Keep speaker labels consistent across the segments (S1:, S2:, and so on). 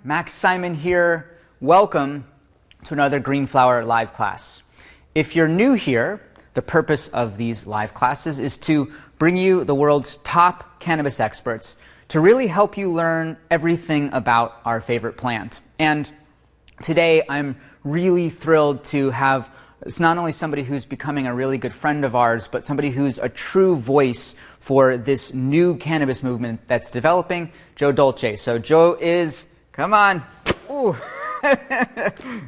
S1: Max Simon here. Welcome to another Green Flower live class. If you're new here, the purpose of these live classes is to bring you the world's top cannabis experts to really help you learn everything about our favorite plant. And today I'm really thrilled to have not only somebody who's becoming a really good friend of ours, but somebody who's a true voice for this new cannabis movement that's developing, Joe Dolce. So Joe is, come on, ooh,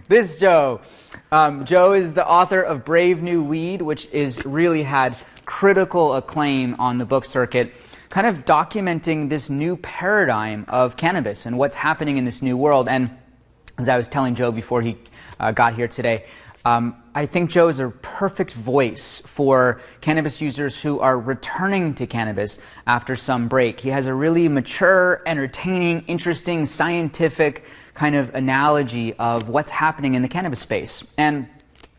S1: this Joe. Joe is the author of Brave New Weed, which is really had critical acclaim on the book circuit, kind of documenting this new paradigm of cannabis and what's happening in this new world. And as I was telling Joe before he got here today, I think Joe is a perfect voice for cannabis users who are returning to cannabis after some break. He has a really mature, entertaining, interesting, scientific kind of analogy of what's happening in the cannabis space. And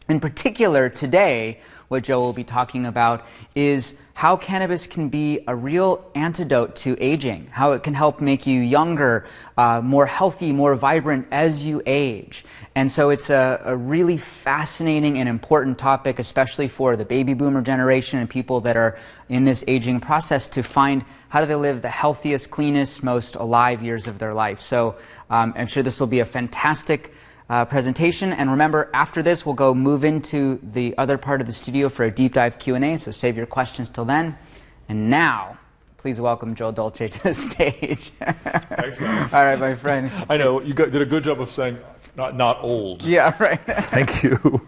S1: in particular, today, what Joe will be talking about is how cannabis can be a real antidote to aging, how it can help make you younger, more healthy, more vibrant as you age. And so it's a really fascinating and important topic, especially for the baby boomer generation and people that are in this aging process, to find how do they live the healthiest, cleanest, most alive years of their life. So I'm sure this will be a fantastic presentation, and remember, after this we'll go move into the other part of the studio for a deep dive Q&A, so save your questions till then. And now, please welcome Joe Dolce to the stage.
S2: Thanks, Max.
S1: All right, my friend.
S2: I know, you did a good job of saying not old.
S1: Yeah, right.
S2: Thank you.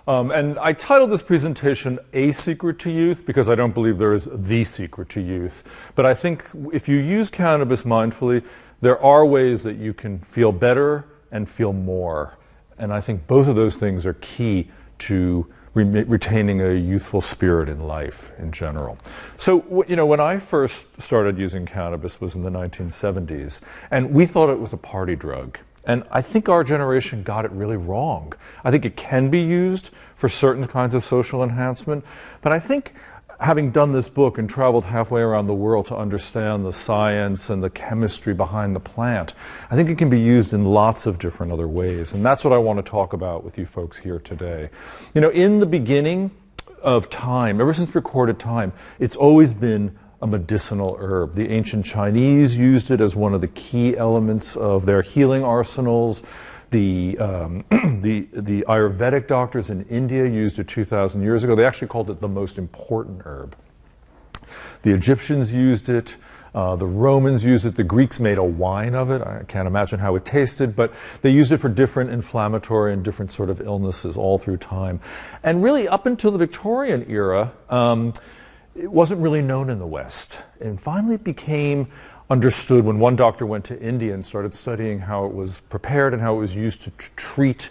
S2: And I titled this presentation A Secret to Youth because I don't believe there is the secret to youth. But I think if you use cannabis mindfully, there are ways that you can feel better and feel more. And I think both of those things are key to retaining a youthful spirit in life in general. So, you know, when I first started using cannabis was in the 1970s, and we thought it was a party drug. And I think our generation got it really wrong. I think it can be used for certain kinds of social enhancement, but I think having done this book and traveled halfway around the world to understand the science and the chemistry behind the plant, I think it can be used in lots of different other ways. And that's what I want to talk about with you folks here today. You know, in the beginning of time, ever since recorded time, it's always been a medicinal herb. The ancient Chinese used it as one of the key elements of their healing arsenals. The Ayurvedic doctors in India used it 2,000 years ago. They actually called it the most important herb. The Egyptians used it. The Romans used it. The Greeks made a wine of it. I can't imagine how it tasted, but they used it for different inflammatory and different sort of illnesses all through time. And really up until the Victorian era, it wasn't really known in the West. And finally it became understood when one doctor went to India and started studying how it was prepared and how it was used to treat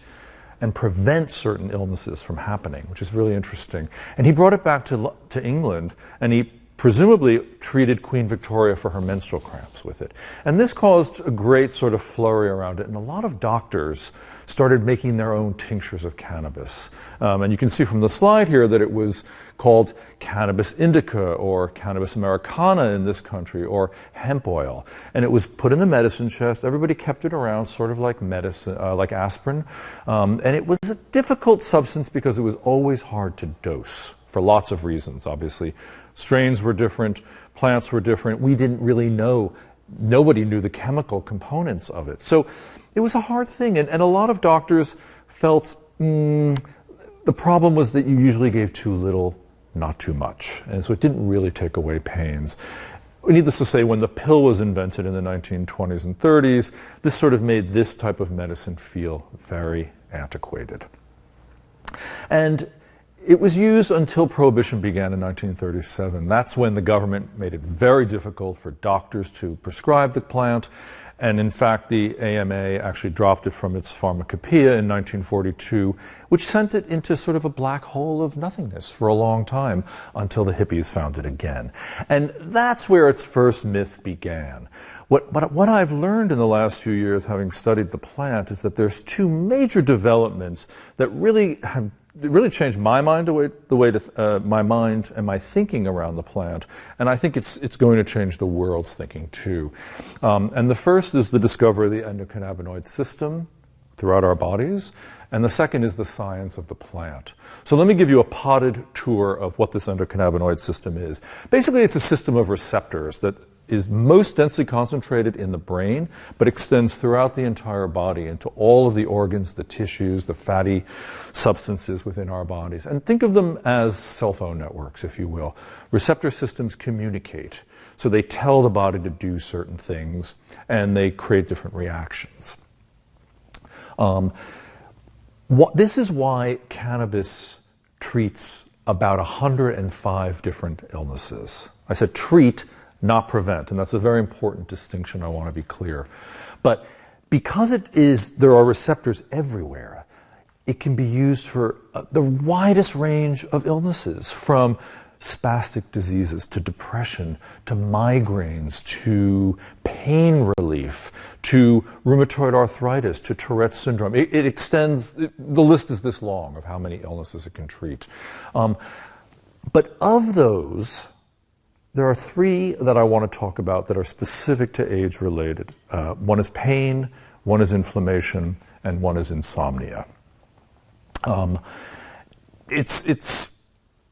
S2: and prevent certain illnesses from happening, which is really interesting. And he brought it back to England, and he presumably treated Queen Victoria for her menstrual cramps with it. And this caused a great sort of flurry around it, and a lot of doctors started making their own tinctures of cannabis. And you can see from the slide here that it was called cannabis indica or cannabis americana in this country, or hemp oil. And it was put in the medicine chest. Everybody kept it around, sort of like medicine, like aspirin. And it was a difficult substance because it was always hard to dose for lots of reasons, obviously. Strains were different, plants were different. We didn't really know. Nobody knew the chemical components of it. So it was a hard thing. And a lot of doctors felt the problem was that you usually gave too little, not too much. And so it didn't really take away pains. Needless to say, when the pill was invented in the 1920s and 30s, this sort of made this type of medicine feel very antiquated. And it was used until Prohibition began in 1937. That's when the government made it very difficult for doctors to prescribe the plant. And in fact, the AMA actually dropped it from its pharmacopoeia in 1942, which sent it into sort of a black hole of nothingness for a long time until the hippies found it again. And that's where its first myth began. What I've learned in the last few years, having studied the plant, is that there's two major developments that really have it really changed my mind, my mind and my thinking around the plant, and I think it's going to change the world's thinking too. And the first is the discovery of the endocannabinoid system throughout our bodies, and the second is the science of the plant. So let me give you a potted tour of what this endocannabinoid system is. Basically, it's a system of receptors that is most densely concentrated in the brain, but extends throughout the entire body into all of the organs, the tissues, the fatty substances within our bodies. And think of them as cell phone networks, if you will. Receptor systems communicate. So they tell the body to do certain things, and they create different reactions. This is why cannabis treats about 105 different illnesses. I said treat, not prevent, and that's a very important distinction. I want to be clear. But because there are receptors everywhere, it can be used for the widest range of illnesses, from spastic diseases to depression to migraines to pain relief to rheumatoid arthritis to Tourette's syndrome. It extends, the list is this long of how many illnesses it can treat. But of those, there are three that I want to talk about that are specific to age-related. One is pain, one is inflammation, and one is insomnia.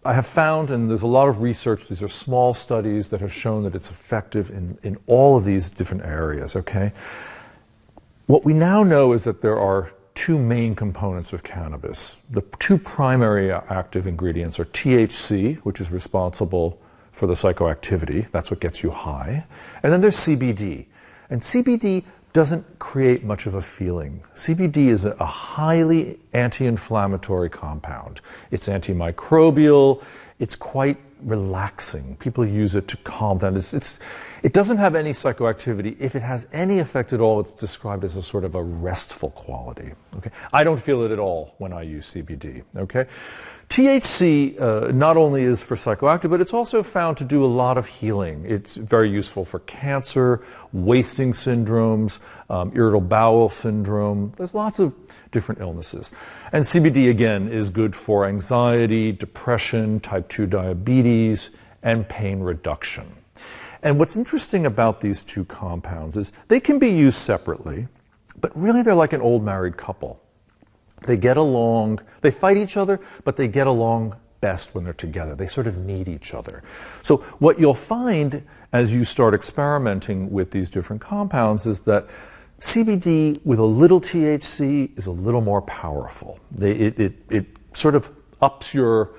S2: I have found, and there's a lot of research, these are small studies that have shown that it's effective in all of these different areas, okay? What we now know is that there are two main components of cannabis. The two primary active ingredients are THC, which is responsible for the psychoactivity. That's what gets you high. And then there's CBD. And CBD doesn't create much of a feeling. CBD is a highly anti-inflammatory compound. It's antimicrobial. It's quite relaxing. People use it to calm down. It doesn't have any psychoactivity. If it has any effect at all, it's described as a sort of a restful quality. Okay? I don't feel it at all when I use CBD. Okay? THC not only is for psychoactive, but it's also found to do a lot of healing. It's very useful for cancer, wasting syndromes, irritable bowel syndrome. There's lots of different illnesses. And CBD, again, is good for anxiety, depression, type 2 diabetes, and pain reduction. And what's interesting about these two compounds is they can be used separately, but really they're like an old married couple. They get along, they fight each other, but they get along best when they're together. They sort of need each other. So what you'll find as you start experimenting with these different compounds is that CBD with a little THC is a little more powerful. It sort of ups your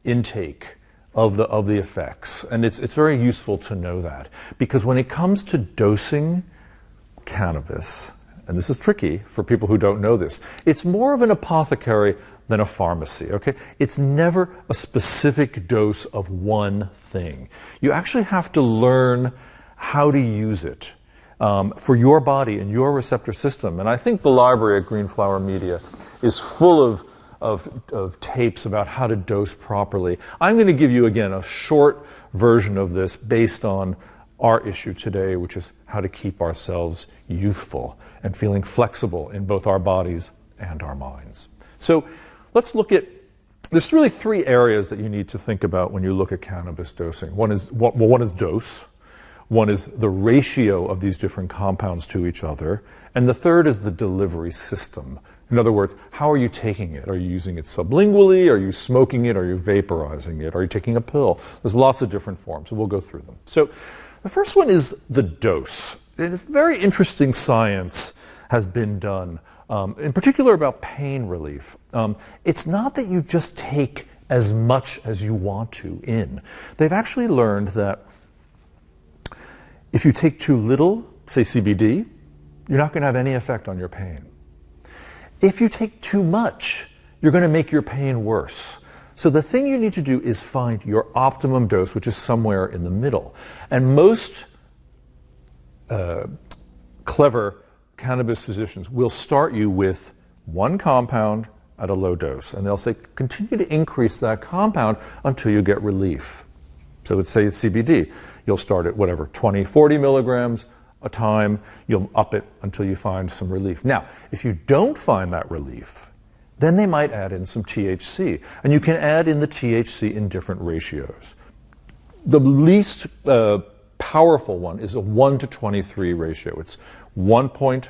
S2: intake of the effects. And it's very useful to know that. Because when it comes to dosing cannabis, and this is tricky for people who don't know this, it's more of an apothecary than a pharmacy, okay? It's never a specific dose of one thing. You actually have to learn how to use it for your body and your receptor system. And I think the library at Green Flower Media is full of tapes about how to dose properly. I'm going to give you, again, a short version of this based on our issue today, which is how to keep ourselves youthful and feeling flexible in both our bodies and our minds. So let's look at, there's really three areas that you need to think about when you look at cannabis dosing. One is dose, one is the ratio of these different compounds to each other, and the third is the delivery system. In other words, how are you taking it? Are you using it sublingually? Are you smoking it? Are you vaporizing it? Are you taking a pill? There's lots of different forms, and we'll go through them. So the first one is the dose. It's very interesting science has been done, in particular about pain relief. It's not that you just take as much as you want to in. They've actually learned that if you take too little, say CBD, you're not going to have any effect on your pain. If you take too much, you're going to make your pain worse. So the thing you need to do is find your optimum dose, which is somewhere in the middle. And most clever cannabis physicians will start you with one compound at a low dose. And they'll say, continue to increase that compound until you get relief. So let's say it's CBD. You'll start at whatever, 20, 40 milligrams a time. You'll up it until you find some relief. Now, if you don't find that relief, Then they might add in some THC. And you can add in the THC in different ratios. The least powerful one is a 1 to 23 ratio. It's 1 part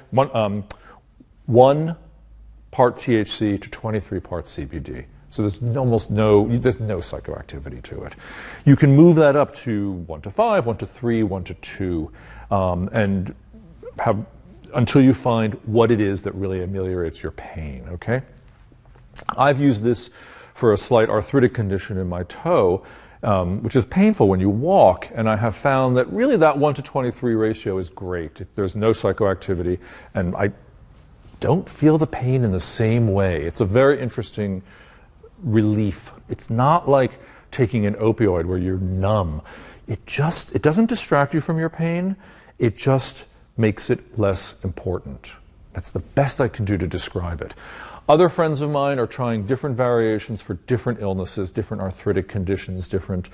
S2: THC to 23 parts CBD. So there's no psychoactivity to it. You can move that up to 1 to 5, 1 to 3, 1 to 2, and have until you find what it is that really ameliorates your pain, okay? I've used this for a slight arthritic condition in my toe, which is painful when you walk, and I have found that really that 1 to 23 ratio is great. There's no psychoactivity, and I don't feel the pain in the same way. It's a very interesting relief. It's not like taking an opioid where you're numb. It doesn't distract you from your pain. It just makes it less important. That's the best I can do to describe it. Other friends of mine are trying different variations for different illnesses, different arthritic conditions, different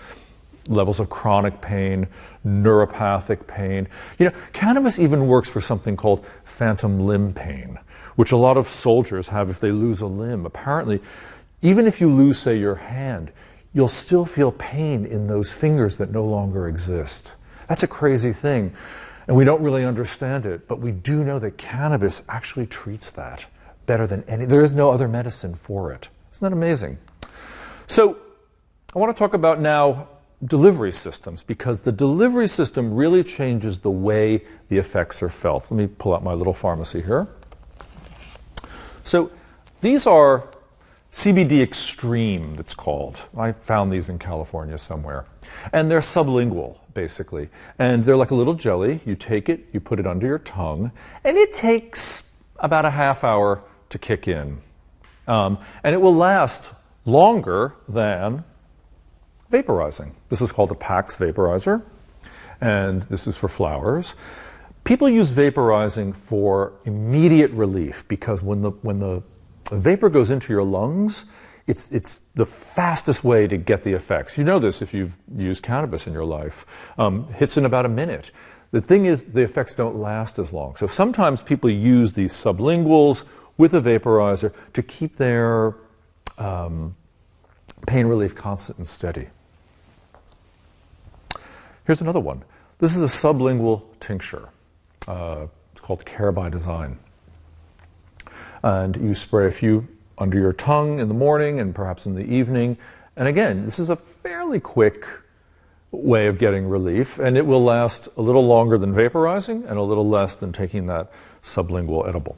S2: levels of chronic pain, neuropathic pain. You know, cannabis even works for something called phantom limb pain, which a lot of soldiers have if they lose a limb. Apparently, even if you lose, say, your hand, you'll still feel pain in those fingers that no longer exist. That's a crazy thing, and we don't really understand it, but we do know that cannabis actually treats that better than any. There is no other medicine for it. Isn't that amazing? So I want to talk about now delivery systems, because the delivery system really changes the way the effects are felt. Let me pull out my little pharmacy here. So these are CBD Extreme, that's called. I found these in California somewhere. And they're sublingual, basically. And they're like a little jelly. You take it, you put it under your tongue, and it takes about a half hour to kick in. And it will last longer than vaporizing. This is called a PAX vaporizer, and this is for flowers. People use vaporizing for immediate relief, because when the vapor goes into your lungs, it's the fastest way to get the effects. You know this if you've used cannabis in your life. Hits in about a minute. The thing is, the effects don't last as long. So sometimes people use these sublinguals with a vaporizer to keep their pain relief constant and steady. Here's another one. This is a sublingual tincture. It's called Care by Design. And you spray a few under your tongue in the morning and perhaps in the evening. And again, this is a fairly quick way of getting relief, and it will last a little longer than vaporizing and a little less than taking that sublingual edible.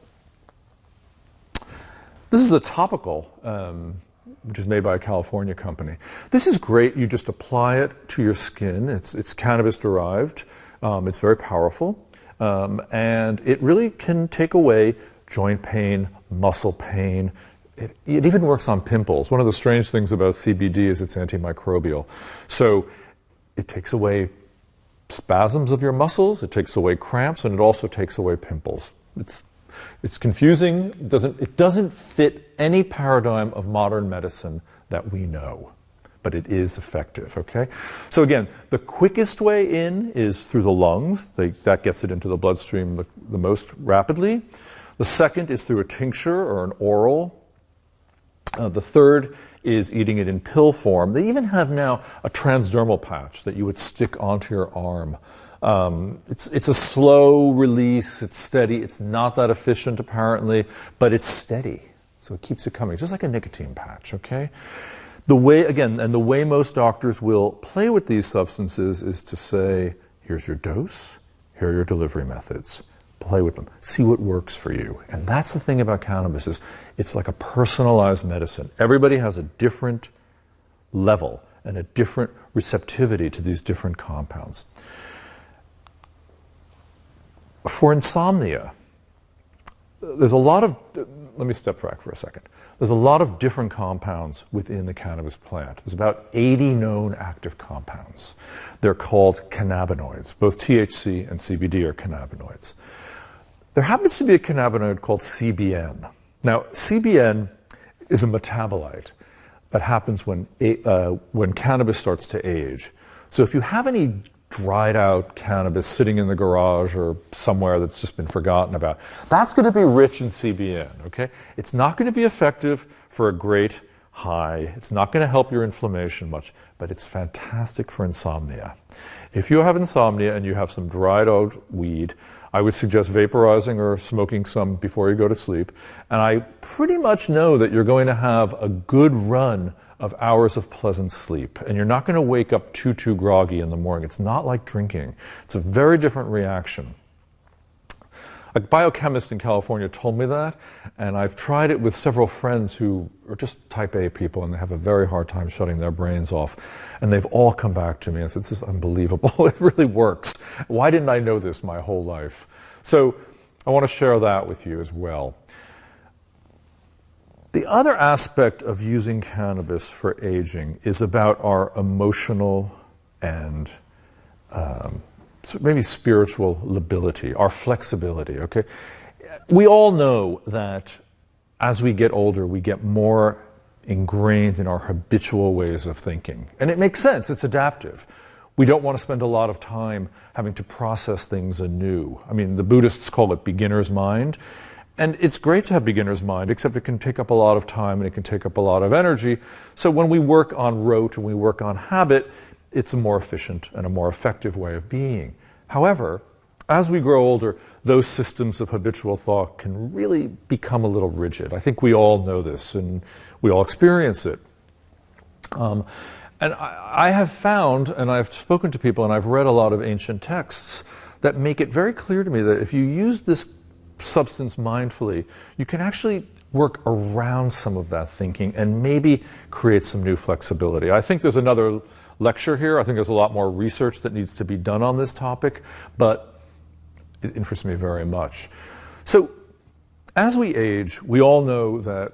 S2: This is a topical, which is made by a California company. This is great. You just apply it to your skin. It's cannabis derived. It's very powerful. And it really can take away joint pain, muscle pain. It even works on pimples. One of the strange things about CBD is it's antimicrobial. So it takes away spasms of your muscles, it takes away cramps, and it also takes away pimples. It's confusing. It doesn't fit any paradigm of modern medicine that we know, but it is effective, okay? So again, the quickest way in is through the lungs. That gets it into the bloodstream the most rapidly. The second is through a tincture or an oral. The third is eating it in pill form. They even have now a transdermal patch that you would stick onto your arm. It's a slow release, it's steady, it's not that efficient apparently, but it's steady, so it keeps it coming, just like a nicotine patch, okay? The way most doctors will play with these substances is to say, here's your dose, here are your delivery methods. Play with them. See what works for you. And that's the thing about cannabis, is it's like a personalized medicine. Everybody has a different level and a different receptivity to these different compounds. For insomnia, there's a lot of, let me step back for a second. There's a lot of different compounds within the cannabis plant. There's about 80 known active compounds. They're called cannabinoids. Both THC and CBD are cannabinoids. There happens to be a cannabinoid called CBN. Now, CBN is a metabolite that happens when cannabis starts to age. So if you have any dried out cannabis sitting in the garage or somewhere that's just been forgotten about. That's going to be rich in CBN, okay? It's not going to be effective for a great high. It's not going to help your inflammation much, but it's fantastic for insomnia. If you have insomnia and you have some dried out weed, I would suggest vaporizing or smoking some before you go to sleep. And I pretty much know that you're going to have a good run of hours of pleasant sleep. And you're not going to wake up too groggy in the morning. It's not like drinking. It's a very different reaction. A biochemist in California told me that, and I've tried it with several friends who are just type A people, and they have a very hard time shutting their brains off. And they've all come back to me and said, this is unbelievable. It really works. Why didn't I know this my whole life? So I want to share that with you as well. The other aspect of using cannabis for aging is about our emotional and maybe spiritual lability, our flexibility, okay? We all know that as we get older, we get more ingrained in our habitual ways of thinking. And it makes sense, it's adaptive. We don't want to spend a lot of time having to process things anew. I mean, the Buddhists call it beginner's mind. And it's great to have beginner's mind, except it can take up a lot of time and it can take up a lot of energy. So when we work on rote and we work on habit, it's a more efficient and a more effective way of being. However, as we grow older, those systems of habitual thought can really become a little rigid. I think we all know this and we all experience it. And I have found, and I've spoken to people and I've read a lot of ancient texts that make it very clear to me that if you use this substance mindfully, you can actually work around some of that thinking and maybe create some new flexibility. I think there's another lecture here. I think there's a lot more research that needs to be done on this topic, but it interests me very much. So as we age, we all know that,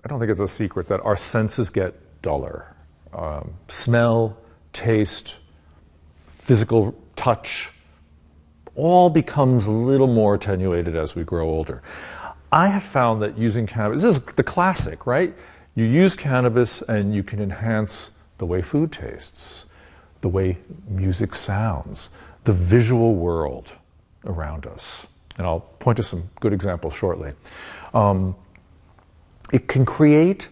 S2: I don't think it's a secret, that our senses get duller. Smell, taste, physical touch, all becomes a little more attenuated as we grow older. I have found that using cannabis, this is the classic, right? You use cannabis and you can enhance the way food tastes, the way music sounds, the visual world around us. And I'll point to some good examples shortly. It can create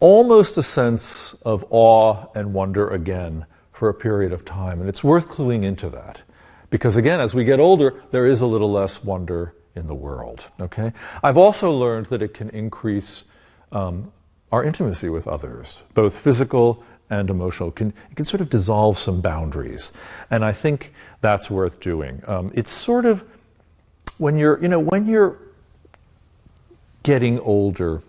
S2: almost a sense of awe and wonder again for a period of time. And it's worth cluing into that. Because again, as we get older, there is a little less wonder in the world. Okay? I've also learned that it can increase our intimacy with others, both physical and emotional. It can sort of dissolve some boundaries. And I think that's worth doing. It's sort of, when you're getting older,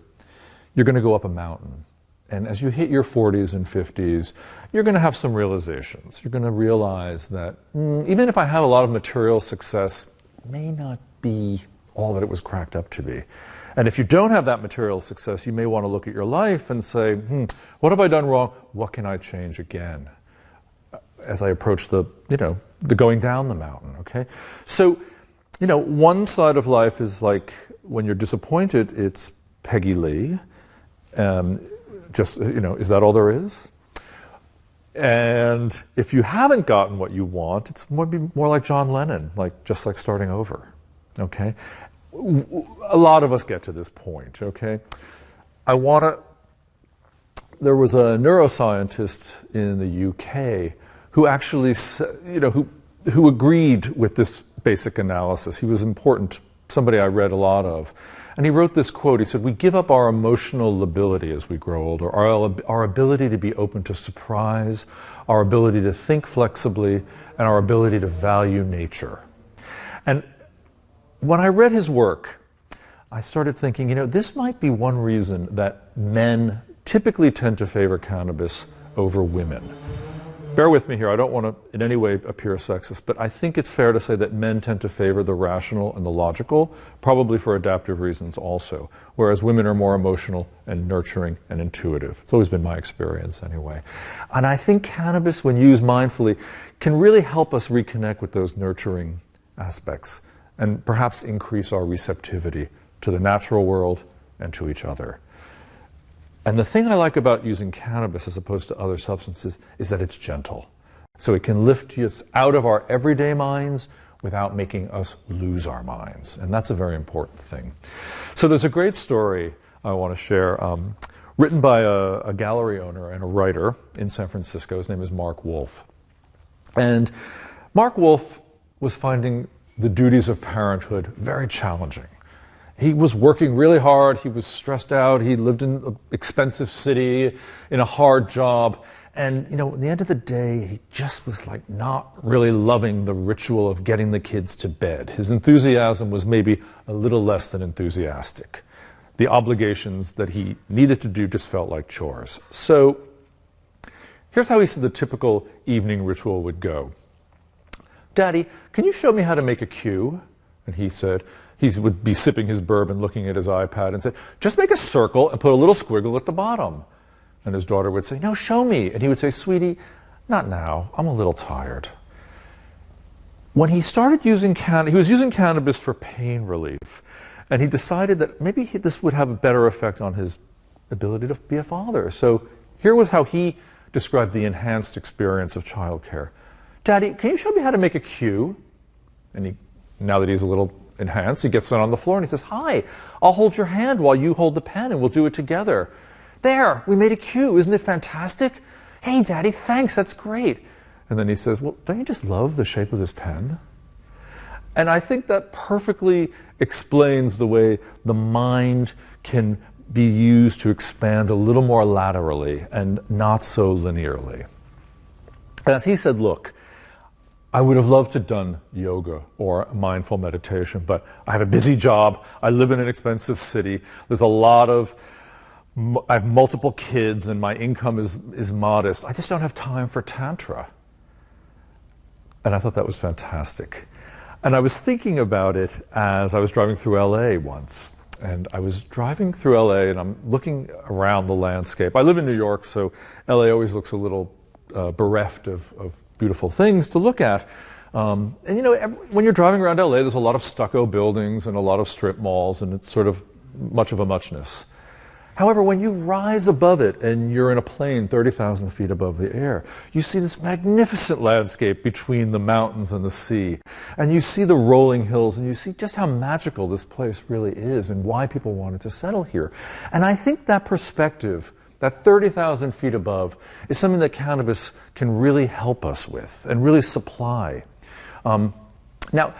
S2: you're going to go up a mountain. And as you hit your 40s and 50s, you're going to have some realizations. You're going to realize that even if I have a lot of material success, it may not be all that it was cracked up to be. And if you don't have that material success, you may want to look at your life and say, what have I done wrong? What can I change again? As I approach the going down the mountain, okay? So, one side of life is like when you're disappointed, it's Peggy Lee. Is that all there is? And if you haven't gotten what you want, it's more like John Lennon, just like starting over, okay? A lot of us get to this point, okay? There was a neuroscientist in the UK who actually, who agreed with this basic analysis. He was important, somebody I read a lot of. And he wrote this quote. He said, we give up our emotional lability as we grow older, our ability to be open to surprise, our ability to think flexibly, and our ability to value nature. And when I read his work, I started thinking, this might be one reason that men typically tend to favor cannabis over women. Bear with me here, I don't want to in any way appear sexist, but I think it's fair to say that men tend to favor the rational and the logical, probably for adaptive reasons also, whereas women are more emotional and nurturing and intuitive. It's always been my experience anyway. And I think cannabis, when used mindfully, can really help us reconnect with those nurturing aspects and perhaps increase our receptivity to the natural world and to each other. And the thing I like about using cannabis as opposed to other substances is that it's gentle. So it can lift us out of our everyday minds without making us lose our minds. And that's a very important thing. So there's a great story I want to share, written by a gallery owner and a writer in San Francisco. His name is Mark Wolf. And Mark Wolf was finding the duties of parenthood very challenging. He was working really hard. He was stressed out. He lived in an expensive city, in a hard job. And, at the end of the day, he just was like not really loving the ritual of getting the kids to bed. His enthusiasm was maybe a little less than enthusiastic. The obligations that he needed to do just felt like chores. So here's how he said the typical evening ritual would go. Daddy, can you show me how to make a cue? And he said, he would be sipping his bourbon, looking at his iPad, and said, just make a circle and put a little squiggle at the bottom. And his daughter would say, no, show me. And he would say, sweetie, not now. I'm a little tired. When he started using he was using cannabis for pain relief. And he decided that maybe this would have a better effect on his ability to be a father. So here was how he described the enhanced experience of childcare. Daddy, can you show me how to make a cue? And now that he's a little enhanced, he gets down on the floor and he says, hi, I'll hold your hand while you hold the pen and we'll do it together. There, we made a cue. Isn't it fantastic? Hey, Daddy, thanks. That's great. And then he says, well, don't you just love the shape of this pen? And I think that perfectly explains the way the mind can be used to expand a little more laterally and not so linearly. And as he said, look, I would have loved to have done yoga or mindful meditation, but I have a busy job. I live in an expensive city. I have multiple kids and my income is modest. I just don't have time for Tantra. And I thought that was fantastic. And I was thinking about it as I was driving through LA once. And I was driving through LA and I'm looking around the landscape. I live in New York, so LA always looks a little bereft of beautiful things to look at. And when you're driving around LA, there's a lot of stucco buildings and a lot of strip malls, and it's sort of much of a muchness. However, when you rise above it and you're in a plane 30,000 feet above the air, you see this magnificent landscape between the mountains and the sea. And you see the rolling hills and you see just how magical this place really is and why people wanted to settle here. And I think that perspective, that 30,000 feet above, is something that cannabis can really help us with and really supply. Now,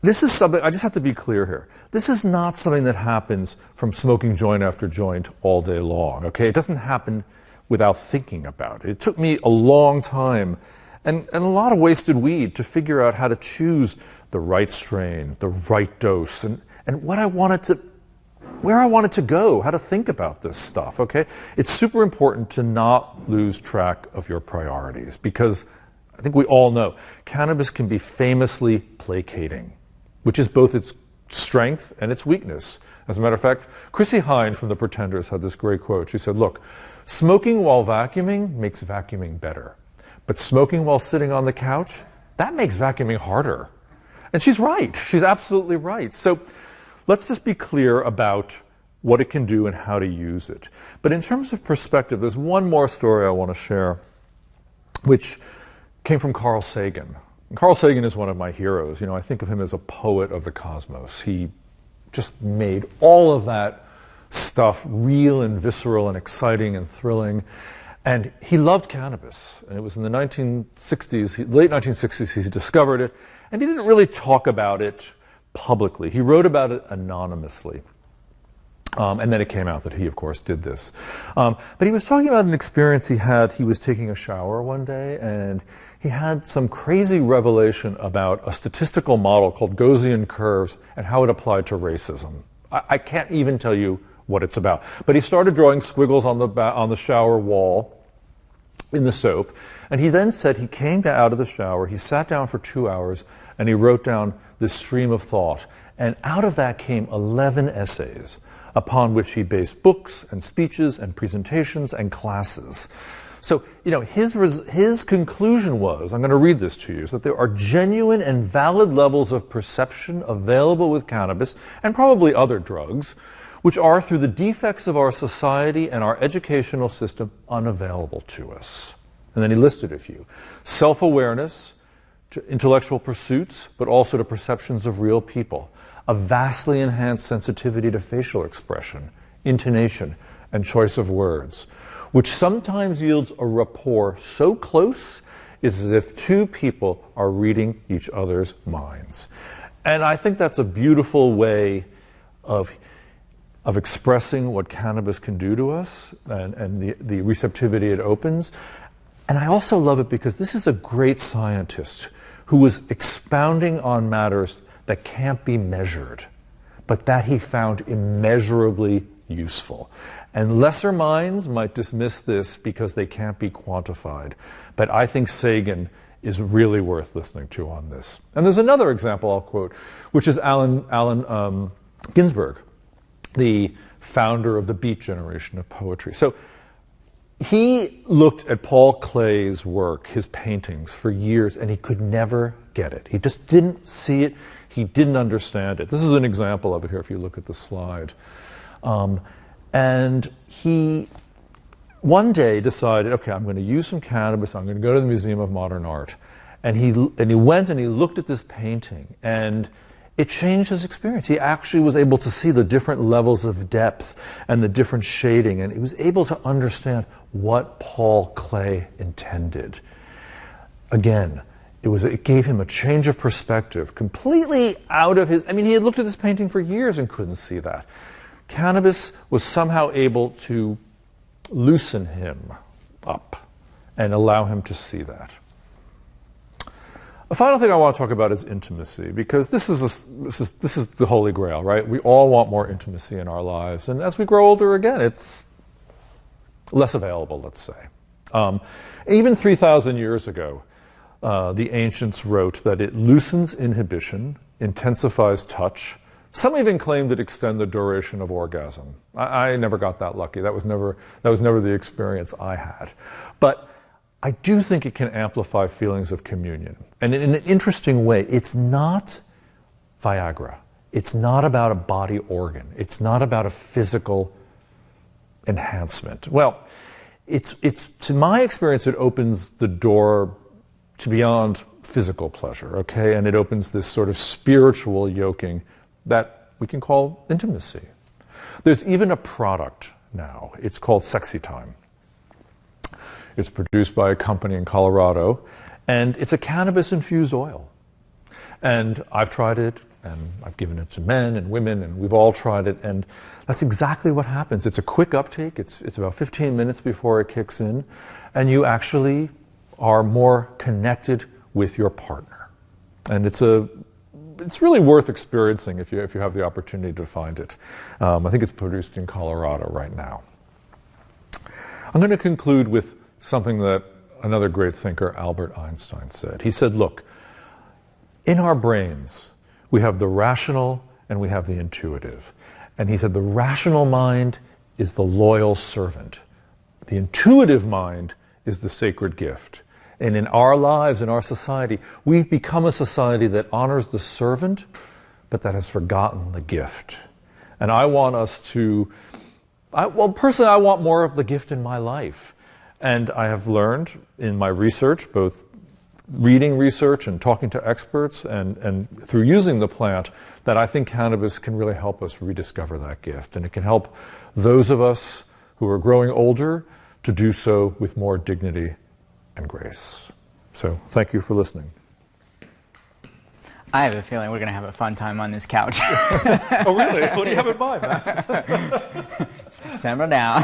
S2: this is something, I just have to be clear here. This is not something that happens from smoking joint after joint all day long, okay? It doesn't happen without thinking about it. It took me a long time and a lot of wasted weed to figure out how to choose the right strain, the right dose, and where I wanted to go, how to think about this stuff, okay? It's super important to not lose track of your priorities because I think we all know cannabis can be famously placating, which is both its strength and its weakness. As a matter of fact, Chrissie Hynde from The Pretenders had this great quote. She said, look, smoking while vacuuming makes vacuuming better. But smoking while sitting on the couch, that makes vacuuming harder. And she's right. She's absolutely right. So let's just be clear about what it can do and how to use it. But in terms of perspective, there's one more story I want to share, which came from Carl Sagan. Carl Sagan is one of my heroes. I think of him as a poet of the cosmos. He just made all of that stuff real and visceral and exciting and thrilling. And he loved cannabis. And it was in the late 1960s, he discovered it. And he didn't really talk about it publicly. He wrote about it anonymously. And then it came out that he, of course, did this. But he was talking about an experience he had. He was taking a shower one day, and he had some crazy revelation about a statistical model called Gaussian curves and how it applied to racism. I can't even tell you what it's about. But he started drawing squiggles on the shower wall in the soap. And he then said he came out of the shower, he sat down for 2 hours, and he wrote down this stream of thought. And out of that came 11 essays, upon which he based books and speeches and presentations and classes. So, his conclusion was, I'm going to read this to you, is that there are genuine and valid levels of perception available with cannabis, and probably other drugs, which are, through the defects of our society and our educational system, unavailable to us. And then he listed a few. Self-awareness, to intellectual pursuits, but also to perceptions of real people. A vastly enhanced sensitivity to facial expression, intonation, and choice of words, which sometimes yields a rapport so close it's as if two people are reading each other's minds. And I think that's a beautiful way of expressing what cannabis can do to us and the receptivity it opens. And I also love it because this is a great scientist who was expounding on matters that can't be measured, but that he found immeasurably useful. And lesser minds might dismiss this because they can't be quantified. But I think Sagan is really worth listening to on this. And there's another example I'll quote, which is Allen Ginsberg, the founder of the Beat generation of poetry. So he looked at Paul Klee's work, his paintings, for years, and he could never get it. He just didn't see it. He didn't understand it. This is an example of it here if you look at the slide. And he one day decided, okay, I'm going to use some cannabis. I'm going to go to the Museum of Modern Art. And he went and he looked at this painting, and it changed his experience. He actually was able to see the different levels of depth and the different shading, and he was able to understand what Paul Klee intended. Again, it gave him a change of perspective, completely out of his... I mean, he had looked at this painting for years and couldn't see that. Cannabis was somehow able to loosen him up and allow him to see that. A final thing I want to talk about is intimacy, because this is the holy grail, right? We all want more intimacy in our lives, and as we grow older, again, it's less available, let's say. Even 3,000 years ago, the ancients wrote that it loosens inhibition, intensifies touch. Some even claimed it extends the duration of orgasm. I never got that lucky. That was never the experience I had. But I do think it can amplify feelings of communion. And in an interesting way, it's not Viagra. It's not about a body organ. It's not about a physical enhancement. Well, it's to my experience, it opens the door to beyond physical pleasure, okay? And it opens this sort of spiritual yoking that we can call intimacy. There's even a product now. It's called Sexy Time. It's produced by a company in Colorado, and it's a cannabis-infused oil. And I've tried it, and I've given it to men and women, and we've all tried it, and that's exactly what happens. It's a quick uptake. It's about 15 minutes before it kicks in, and you actually are more connected with your partner. And it's really worth experiencing if you have the opportunity to find it. I think it's produced in Colorado right now. I'm going to conclude with something that another great thinker, Albert Einstein, said. He said, look, in our brains, we have the rational and we have the intuitive. And he said the rational mind is the loyal servant. The intuitive mind is the sacred gift. And in our lives, in our society, we've become a society that honors the servant, but that has forgotten the gift. And I want us to... personally, I want more of the gift in my life. And I have learned in my research, both reading research and talking to experts and through using the plant, that I think cannabis can really help us rediscover that gift. And it can help those of us who are growing older to do so with more dignity and grace. So thank you for listening.
S1: I have a feeling we're going to have a fun time on this couch.
S2: Oh, really? What do you have in mind, Max?
S1: Simmer down.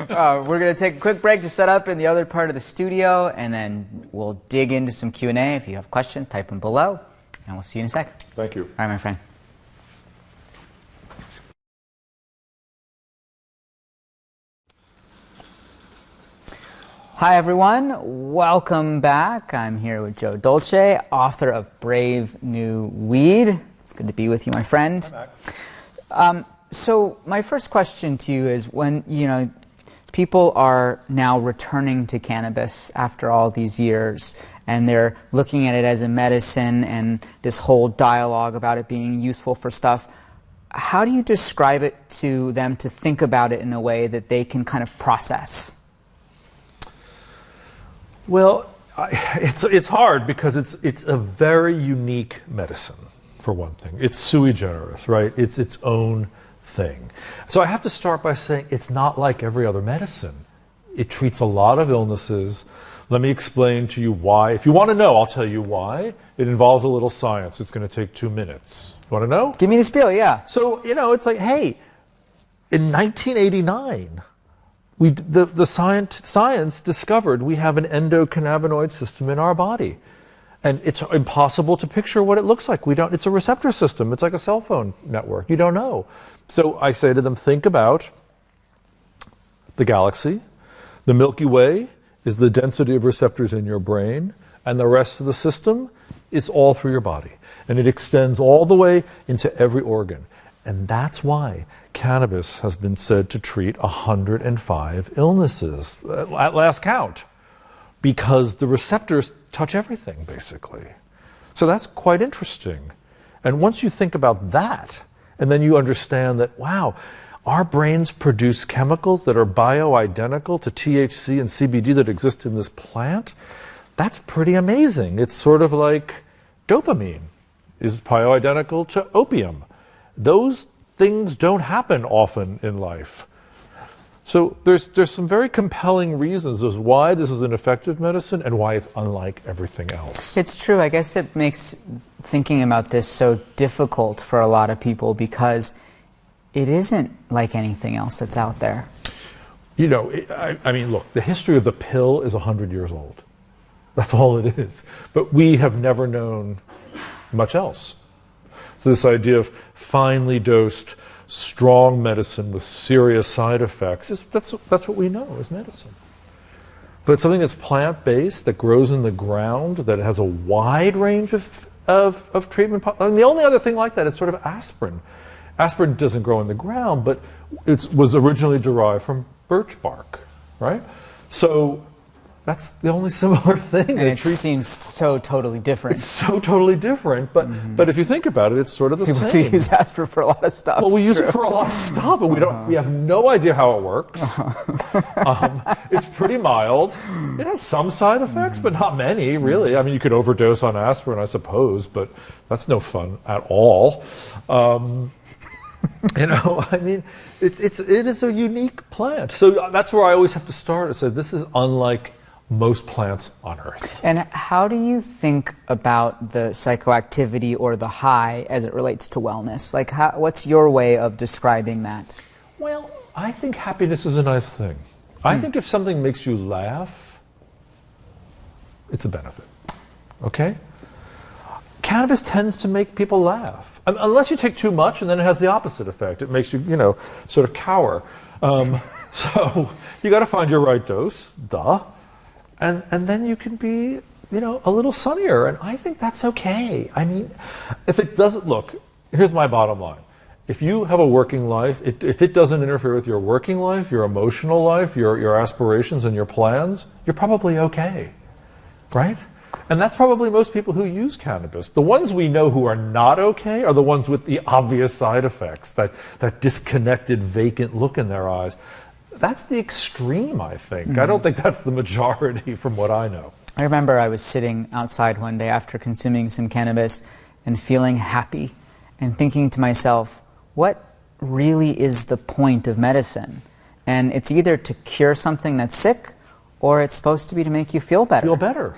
S1: We're going to take a quick break to set up in the other part of the studio, and then we'll dig into some Q&A. If you have questions, type them below, and we'll see you in a sec.
S2: Thank you.
S1: All right, my friend. Hi, everyone. Welcome back. I'm here with Joe Dolce, author of Brave New Weed. It's good to be with you, my friend. Hi, Max. So my first question to you is, when people are now returning to cannabis after all these years, and they're looking at it as a medicine and this whole dialogue about it being useful for stuff, how do you describe it to them to think about it in a way that they can kind of process?
S2: Well, it's hard because it's a very unique medicine, for one thing. It's sui generis, right? It's its own thing. So I have to start by saying it's not like every other medicine. It treats a lot of illnesses. Let me explain to you why. If you want to know, I'll tell you why. It involves a little science. It's going to take 2 minutes. You want to know?
S1: Give me the spiel, yeah.
S2: So, it's like, hey, in 1989, the science discovered we have an endocannabinoid system in our body. And it's impossible to picture what it looks like. It's a receptor system. It's like a cell phone network. You don't know. So I say to them, think about the galaxy. The Milky Way is the density of receptors in your brain, and the rest of the system is all through your body. And it extends all the way into every organ. And that's why cannabis has been said to treat 105 illnesses at last count, because the receptors touch everything, basically. So that's quite interesting. And once you think about that, and then you understand that, wow, our brains produce chemicals that are bioidentical to THC and CBD that exist in this plant, that's pretty amazing. It's sort of like dopamine is bioidentical to opium. Those things don't happen often in life. So there's some very compelling reasons as why this is an effective medicine and why it's unlike everything else.
S1: It's true. I guess it makes thinking about this so difficult for a lot of people because it isn't like anything else that's out there.
S2: I mean, look, the history of the pill is 100 years old. That's all it is. But we have never known much else. So this idea of finely dosed, strong medicine with serious side effects, that's what we know as medicine. But it's something that's plant-based, that grows in the ground, that has a wide range of treatment. I mean, the only other thing like that is sort of aspirin. Aspirin doesn't grow in the ground, but it was originally derived from birch bark, right? So that's the only similar thing.
S1: And it seems so totally different.
S2: It's so totally different, but if you think about it, it's sort of the
S1: People
S2: same.
S1: do use aspirin for a lot of stuff.
S2: Well, we use it for a lot of stuff, and we have no idea how it works. It's pretty mild. It has some side effects, but not many, really. I mean, you could overdose on aspirin, I suppose, but that's no fun at all. I mean, it is a unique plant. So that's where I always have to start and say, this is unlike most plants on Earth.
S1: And how do you think about the psychoactivity or the high as it relates to wellness? Like, what's your way of describing that?
S2: Well, I think happiness is a nice thing. I think if something makes you laugh, it's a benefit. Okay? Cannabis tends to make people laugh. Unless you take too much, and then it has the opposite effect. It makes you, sort of cower. So you got to find your right dose, duh. And then you can be, a little sunnier. And I think that's okay. I mean, if it doesn't, look, here's my bottom line. If you have a working life, if it doesn't interfere with your working life, your emotional life, your aspirations and your plans, you're probably okay, right? And that's probably most people who use cannabis. The ones we know who are not okay are the ones with the obvious side effects, that disconnected, vacant look in their eyes. That's the extreme, I think. Mm-hmm. I don't think that's the majority from what I know.
S1: I remember I was sitting outside one day after consuming some cannabis and feeling happy and thinking to myself, what really is the point of medicine? And it's either to cure something that's sick or it's supposed to be to make you feel better.
S2: Feel better.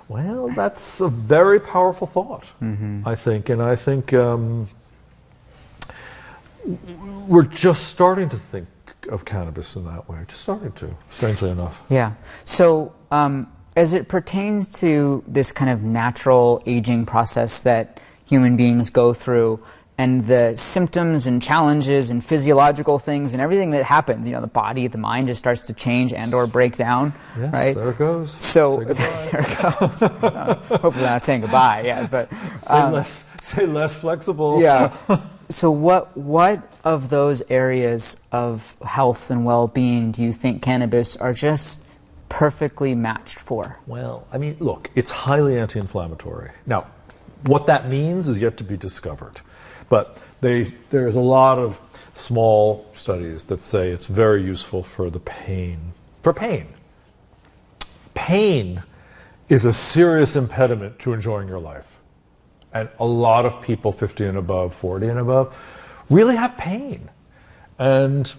S2: Well, that's a very powerful thought, I think. And I think we're just starting to think of cannabis in that way. Just starting to, strangely enough.
S1: Yeah. So as it pertains to this kind of natural aging process that human beings go through, and the symptoms and challenges and physiological things and everything that happens, the body, the mind just starts to change and or break down,
S2: yes,
S1: right?
S2: There it goes.
S1: So there it goes. Hopefully not saying goodbye, yeah, but
S2: say less flexible.
S1: Yeah. So what of those areas of health and well-being do you think cannabis are just perfectly matched for?
S2: Well, I mean, look, it's highly anti-inflammatory. Now, what that means is yet to be discovered. But there's a lot of small studies that say it's very useful for the pain. For pain. pain is a serious impediment to enjoying your life. And a lot of people 50 and above, 40 and above, really have pain. And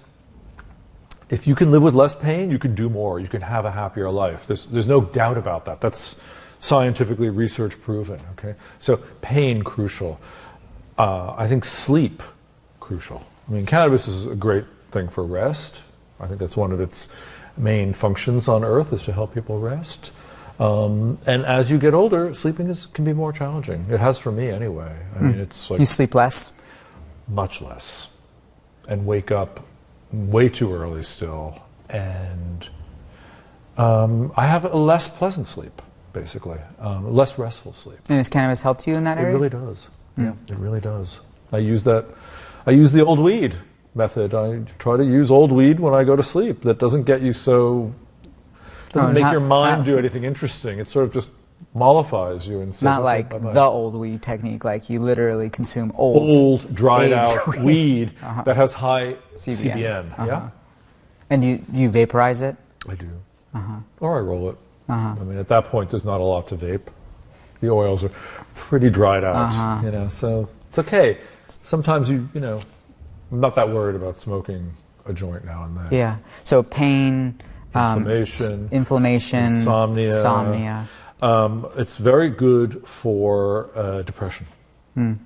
S2: if you can live with less pain, you can do more. You can have a happier life. There's no doubt about that. That's scientifically research proven. Okay, so pain, crucial. I think sleep, crucial. I mean, cannabis is a great thing for rest. I think that's one of its main functions on Earth, is to help people rest. And as you get older, sleeping can be more challenging. It has for me anyway. I mean, it's like
S1: you sleep less?
S2: Much less. And wake up way too early still. And I have a less pleasant sleep, basically. Less restful sleep.
S1: And has cannabis helped you in that area?
S2: It really does. Yeah, it really does. I use the old weed method. I try to use old weed when I go to sleep. That doesn't get you doesn't make your mind do anything interesting. It sort of just mollifies you. And says,
S1: not like the old weed technique, like you literally consume old dried out weed that has high CBN. Yeah. And you vaporize it?
S2: I do. Or I roll it. I mean, at that point, there's not a lot to vape. The oils are pretty dried out, so it's okay. Sometimes I'm not that worried about smoking a joint now and then.
S1: Yeah. So pain, inflammation, insomnia.
S2: It's very good for depression. I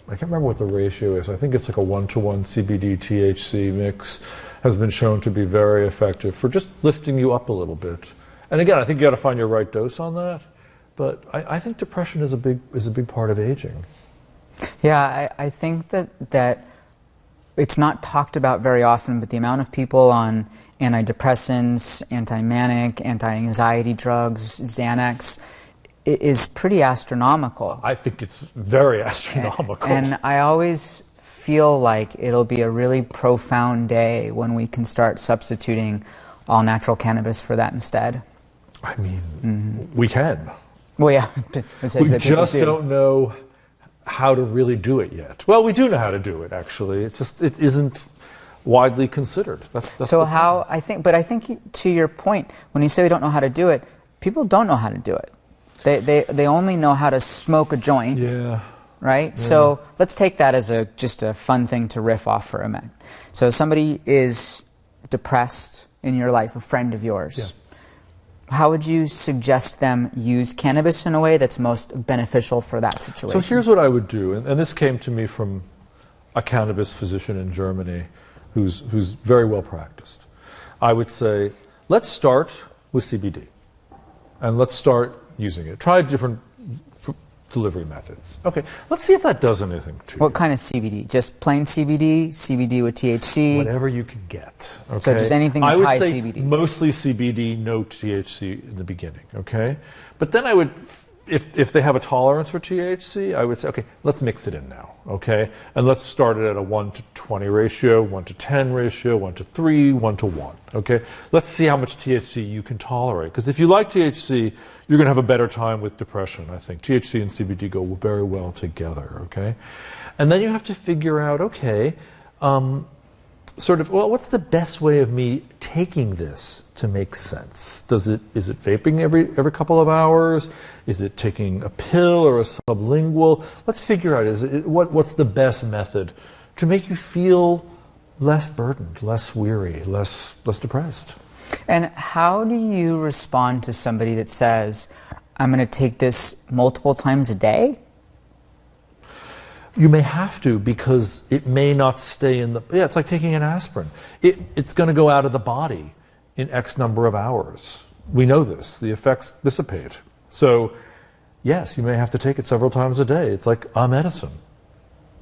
S2: can't remember what the ratio is. I think it's like a 1-to-1 CBD THC mix has been shown to be very effective for just lifting you up a little bit. And again, I think you got to find your right dose on that. But I think depression is a big part of aging.
S1: Yeah, I think that it's not talked about very often, but the amount of people on antidepressants, anti-manic, anti-anxiety drugs, Xanax, is pretty astronomical.
S2: I think it's very astronomical.
S1: And I always feel like it'll be a really profound day when we can start substituting all natural cannabis for that instead.
S2: I mean, we can.
S1: Well, yeah.
S2: We just don't know how to really do it yet. Well, we do know how to do it, actually. It's just, it isn't widely considered. That's
S1: so how, I think to your point, when you say we don't know how to do it, people don't know how to do it. They only know how to smoke a joint.
S2: Yeah.
S1: Right? Yeah. So let's take that as just a fun thing to riff off for a minute. So somebody is depressed in your life, a friend of yours. Yeah. How would you suggest them use cannabis in a way that's most beneficial for that situation?
S2: So here's what I would do, and this came to me from a cannabis physician in Germany who's very well practiced. I would say, let's start with CBD, and let's start using it. Try different delivery methods. Okay, let's see if that does anything to you.
S1: What kind of CBD? Just plain CBD? CBD with THC?
S2: Whatever you can get. Okay?
S1: So just anything that's high CBD?
S2: I would say mostly CBD, no THC in the beginning, okay? But then I would, if they have a tolerance for THC, I would say, okay, let's mix it in now, okay? And let's start it at a 1-to-20 ratio, 1-to-10 ratio, 1-to-3, 1-to-1, okay? Let's see how much THC you can tolerate. Because if you like THC, you're going to have a better time with depression, I think. THC and CBD go very well together, okay? And then you have to figure out, okay, what's the best way of me taking this to make sense? Is it vaping every couple of hours? Is it taking a pill or a sublingual? Let's figure out, what's the best method to make you feel less burdened, less weary, less depressed?
S1: And how do you respond to somebody that says, I'm going to take this multiple times a day?
S2: You may have to, because it may not stay in the... Yeah, it's like taking an aspirin. It's going to go out of the body in X number of hours. We know this. The effects dissipate. So, yes, you may have to take it several times a day. It's like a medicine.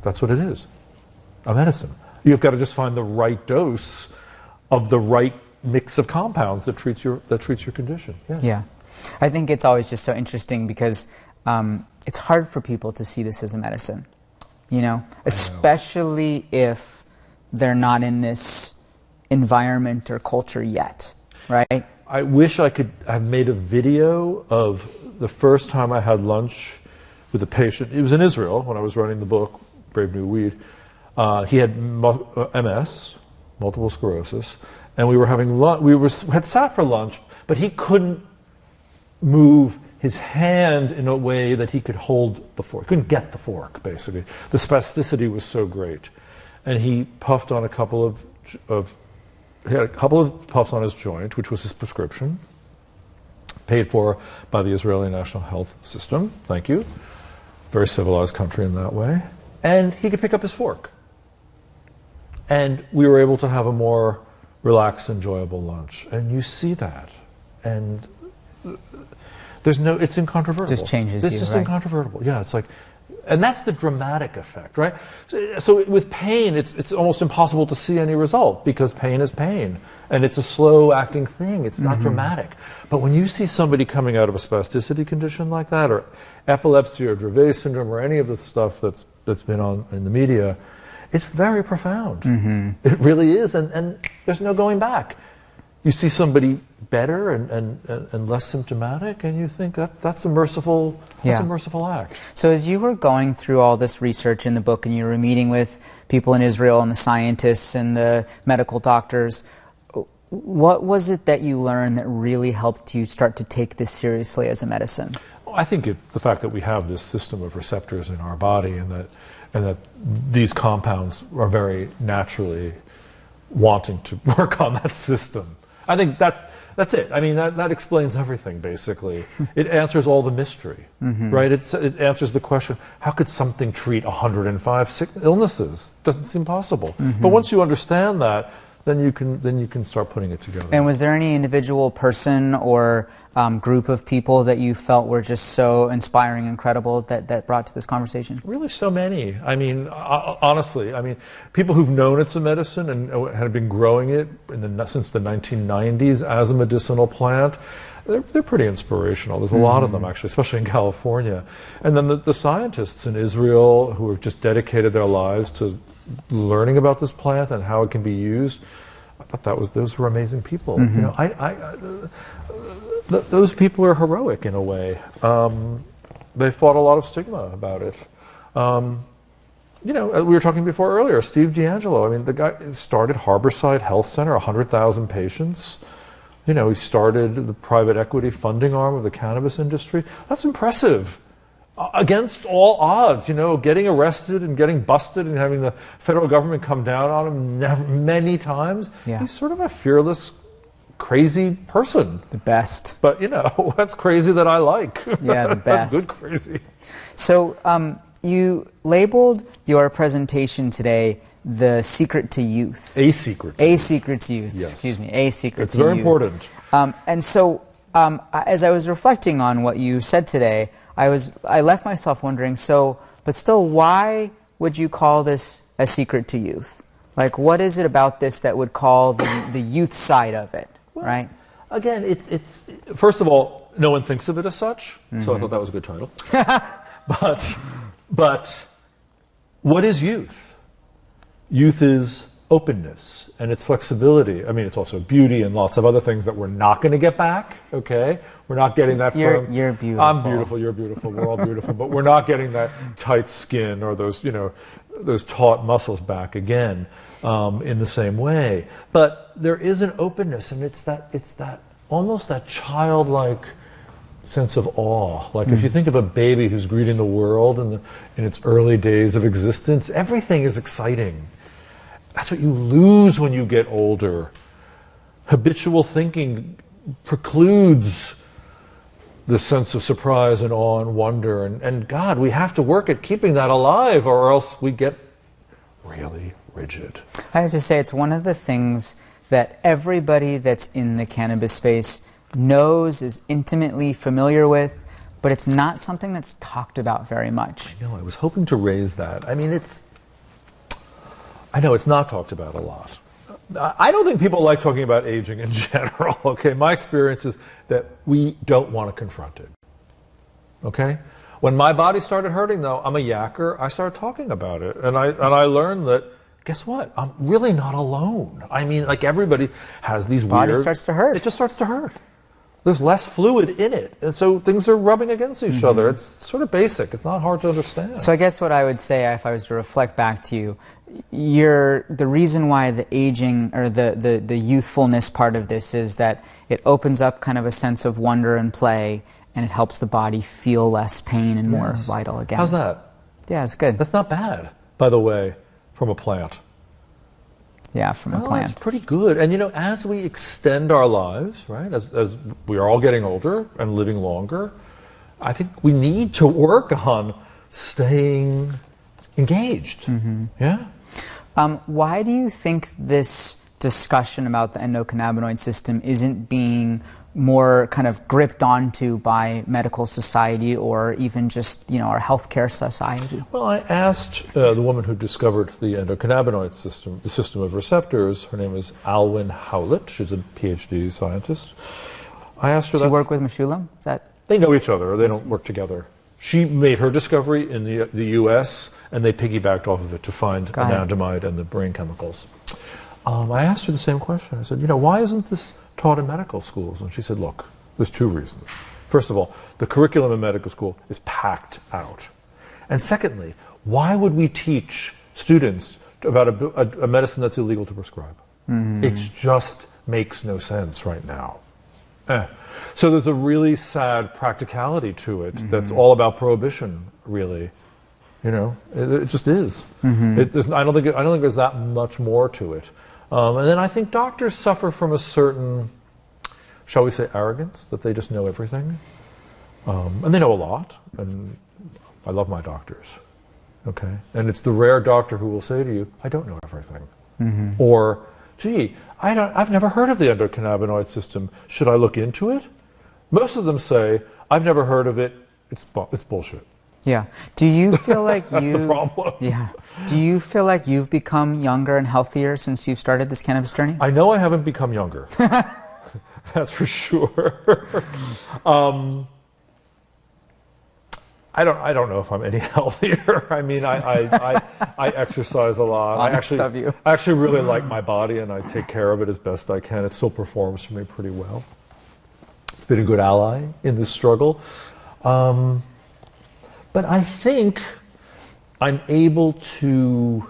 S2: That's what it is. A medicine. You've got to just find the right dose of the right mix of compounds that treats your condition. Yes.
S1: Yeah. I think it's always just so interesting because it's hard for people to see this as a medicine. Especially if they're not in this environment or culture yet, right?
S2: I wish I could have made a video of the first time I had lunch with a patient. It was in Israel when I was writing the book, Brave New Weed. He had MS, multiple sclerosis, and we were having lunch. We had sat for lunch, but he couldn't move his hand in a way that he could hold the fork. He couldn't get the fork, basically. The spasticity was so great. And he puffed on he had a couple of puffs on his joint, which was his prescription, paid for by the Israeli National Health System. Thank you. Very civilized country in that way. And he could pick up his fork. And we were able to have a more relaxed, enjoyable lunch. And you see that. And it's incontrovertible.
S1: Just changes
S2: it's
S1: you,
S2: just
S1: right?
S2: incontrovertible. Yeah, it's like, and that's the dramatic effect, right? So with pain, it's almost impossible to see any result because pain is pain. And it's a slow-acting thing. It's not dramatic. But when you see somebody coming out of a spasticity condition like that, or epilepsy, or Dravet syndrome, or any of the stuff that's been on in the media, it's very profound. It really is, and there's no going back. You see somebody better and less symptomatic, and you think that's a merciful act.
S1: So as you were going through all this research in the book, and you were meeting with people in Israel and the scientists and the medical doctors, what was it that you learned that really helped you start to take this seriously as a medicine?
S2: Well, I think it's the fact that we have this system of receptors in our body, and that these compounds are very naturally wanting to work on that system. I think that's it. I mean, that explains everything, basically. It answers all the mystery, right? It answers the question, how could something treat 105 illnesses? Doesn't seem possible. But once you understand that, then you can start putting it together.
S1: And was there any individual person or group of people that you felt were just so inspiring, incredible, that brought to this conversation?
S2: Really, so many. I mean, honestly, people who've known it's a medicine and have been growing it since the 1990s as a medicinal plant, they're pretty inspirational. There's a lot of them, actually, especially in California. And then the scientists in Israel who have just dedicated their lives to learning about this plant and how it can be used, I thought those were amazing people. You know, those people are heroic in a way. They fought a lot of stigma about it. You know, we were talking before earlier, Steve D'Angelo. I mean, the guy started Harborside Health Center, 100,000 patients. You know, he started the private equity funding arm of the cannabis industry. That's impressive. Against all odds, you know, getting arrested and getting busted and having the federal government come down on him many times. Yeah. He's sort of a fearless, crazy person.
S1: The best.
S2: But, you know, that's crazy that I like.
S1: Yeah, the best.
S2: That's good crazy.
S1: So you labeled your presentation today The Secret to Youth.
S2: A Secret.
S1: A Secret to Youth.
S2: Yes.
S1: Excuse me. A Secret
S2: it's
S1: to Youth.
S2: It's very important.
S1: And so as I was reflecting on what you said today, I left myself wondering, but still, why would you call this a secret to youth? Like, what is it about this that would call the youth side of it, well, right?
S2: Again, it's first of all, no one thinks of it as such, so I thought that was a good title. But what is youth? Youth is openness and its flexibility. I mean, it's also beauty and lots of other things that we're not going to get back, okay? We're not getting that
S1: from... You're beautiful.
S2: I'm beautiful, you're beautiful, we're all beautiful, but we're not getting that tight skin or those, you know, those taut muscles back again in the same way. But there is an openness, and it's that almost that childlike sense of awe. Like if you think of a baby who's greeting the world in its early days of existence, everything is exciting. That's what you lose when you get older. Habitual thinking precludes the sense of surprise and awe and wonder. And God, we have to work at keeping that alive, or else we get really rigid.
S1: I have to say, it's one of the things that everybody that's in the cannabis space knows, is intimately familiar with, but it's not something that's talked about very much.
S2: I know, I was hoping to raise that. I mean, I know it's not talked about a lot. I don't think people like talking about aging in general, okay? My experience is that we don't want to confront it, okay? When my body started hurting, though, I'm a yacker, I started talking about it. And I learned that, guess what? I'm really not alone. I mean, like, everybody has these
S1: body starts to hurt.
S2: It just starts to hurt. there's less fluid in it, and so things are rubbing against each other. It's sort of basic. It's not hard to understand.
S1: So I guess what I would say, if I was to reflect back to you, the reason why the aging or the youthfulness part of this is that it opens up kind of a sense of wonder and play, and it helps the body feel less pain and more vital again.
S2: How's that?
S1: Yeah, it's good.
S2: That's not bad, by the way, from a plant.
S1: Yeah, from a plant.
S2: That's pretty good. And as we extend our lives, right, as we are all getting older and living longer, I think we need to work on staying engaged. Yeah.
S1: Why do you think this discussion about the endocannabinoid system isn't being more kind of gripped onto by medical society or even just our healthcare society?
S2: Well, I asked the woman who discovered the endocannabinoid system, the system of receptors. Her name is Alwyn Howlett. She's a PhD scientist. I asked her.
S1: Does she work with Meshulam? Is that?
S2: They know each other. They don't work together. She made her discovery in the U.S. and they piggybacked off of it to find anandamide and the brain chemicals. I asked her the same question. I said, why isn't this taught in medical schools? And she said, look, there's two reasons. First of all, the curriculum in medical school is packed out. And secondly, why would we teach students about a medicine that's illegal to prescribe? It just makes no sense right now. So there's a really sad practicality to it that's all about prohibition, really. It just is. I don't think there's that much more to it. And then I think doctors suffer from a certain, shall we say, arrogance, that they just know everything. And they know a lot, and I love my doctors. Okay? And it's the rare doctor who will say to you, I don't know everything. Or, gee, I've never heard of the endocannabinoid system. Should I look into it? Most of them say, I've never heard of it. It's bullshit.
S1: Yeah. Do you feel like
S2: That's the problem.
S1: Yeah. Do you feel like you've become younger and healthier since you've started this cannabis journey?
S2: I know I haven't become younger. That's for sure. I don't know if I'm any healthier. I mean, I exercise a lot. I actually really like my body, and I take care of it as best I can. It still performs for me pretty well. It's been a good ally in this struggle. But I think I'm able to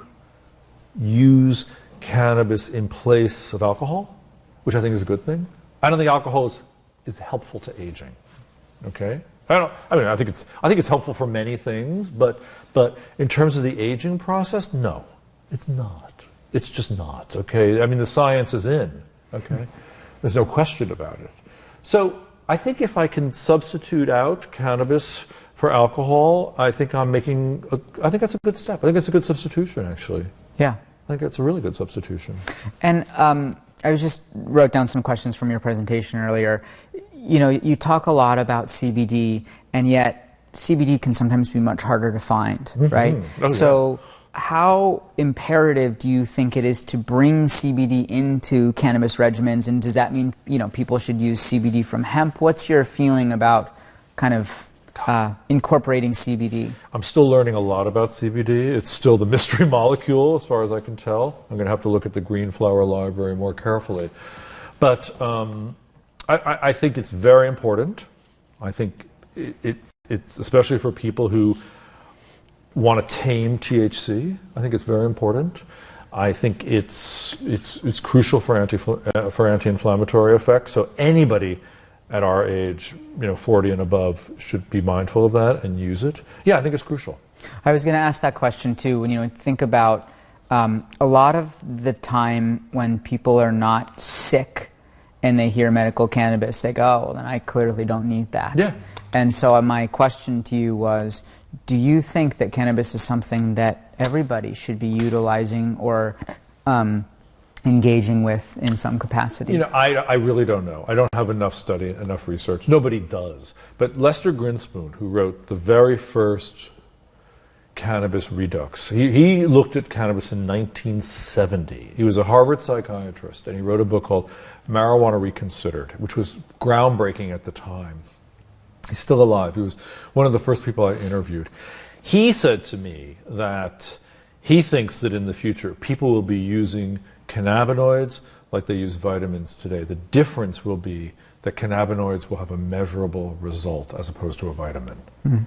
S2: use cannabis in place of alcohol, which I think is a good thing. I don't think alcohol is helpful to aging. Okay? I think it's helpful for many things, but in terms of the aging process, no, it's not. It's just not. Okay? I mean, the science is in. Okay? There's no question about it. So I think if I can substitute out cannabis for alcohol, I think that's a good step. I think it's a good substitution, actually.
S1: Yeah.
S2: I think it's a really good substitution.
S1: And I just wrote down some questions from your presentation earlier. You talk a lot about CBD, and yet CBD can sometimes be much harder to find, right?
S2: Oh,
S1: so how imperative do you think it is to bring CBD into cannabis regimens, and does that mean people should use CBD from hemp? What's your feeling about kind of incorporating CBD? I'm
S2: still learning a lot about CBD. It's still the mystery molecule, as far as I can tell. I'm going to have to look at the Green Flower Library more carefully. But I think it's very important. I think it's especially for people who want to tame THC. I think it's very important. I think it's crucial for anti-inflammatory effects. So anybody at our age, 40 and above, should be mindful of that and use it. Yeah, I think it's crucial.
S1: I was going to ask that question too. When you think about a lot of the time when people are not sick and they hear medical cannabis, they go, oh, well, then I clearly don't need that.
S2: Yeah.
S1: And so my question to you was, do you think that cannabis is something that everybody should be utilizing or engaging with in some capacity?
S2: I really don't know. I don't have enough study, enough research. Nobody does. But Lester Grinspoon, who wrote the very first cannabis redux, he looked at cannabis in 1970. He was a Harvard psychiatrist, and he wrote a book called Marijuana Reconsidered, which was groundbreaking at the time. He's still alive. He was one of the first people I interviewed. He said to me that he thinks that in the future people will be using cannabinoids like they use vitamins today. The difference will be that cannabinoids will have a measurable result as opposed to a vitamin. Mm-hmm.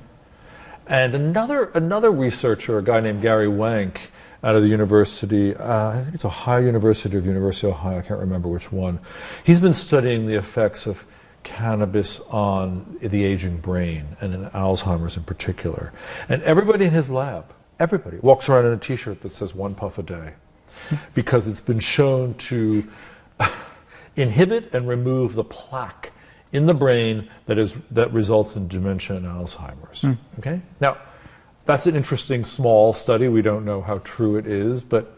S2: And another researcher, a guy named Gary Wank, out of the university, I think it's Ohio University of Ohio, I can't remember which one. He's been studying the effects of cannabis on the aging brain, and in Alzheimer's in particular. And everybody in his lab, everybody, walks around in a t-shirt that says 1 puff a day, because it's been shown to inhibit and remove the plaque in the brain that results in dementia and Alzheimer's. Mm. Okay? Now, that's an interesting small study. We don't know how true it is, but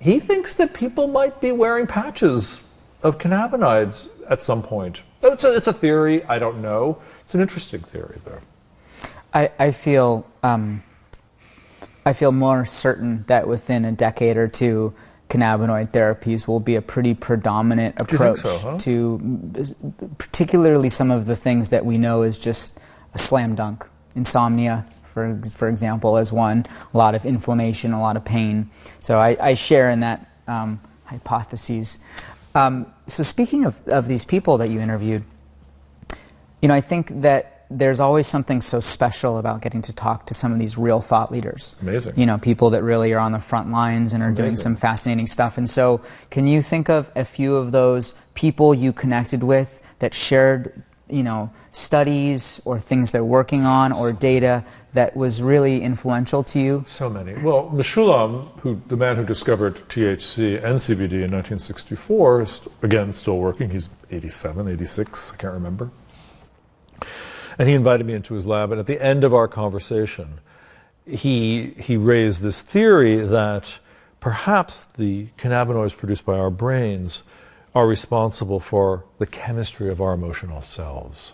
S2: he thinks that people might be wearing patches of cannabinoids at some point. It's a theory. I don't know. It's an interesting theory, though.
S1: I feel more certain that within a decade or two, cannabinoid therapies will be a pretty predominant approach to particularly some of the things that we know is just a slam dunk. Insomnia, for example, is one. A lot of inflammation, a lot of pain. So I share in that hypotheses. So speaking of these people that you interviewed, I think that there's always something so special about getting to talk to some of these real thought leaders.
S2: Amazing.
S1: People that really are on the front lines and are doing some fascinating stuff. And so can you think of a few of those people you connected with that shared, studies or things they're working on or data that was really influential to you?
S2: So many. Well, Meshulam, the man who discovered THC and CBD in 1964, is, again, still working. He's 87, 86, I can't remember. And he invited me into his lab, and at the end of our conversation, he raised this theory that perhaps the cannabinoids produced by our brains are responsible for the chemistry of our emotional selves.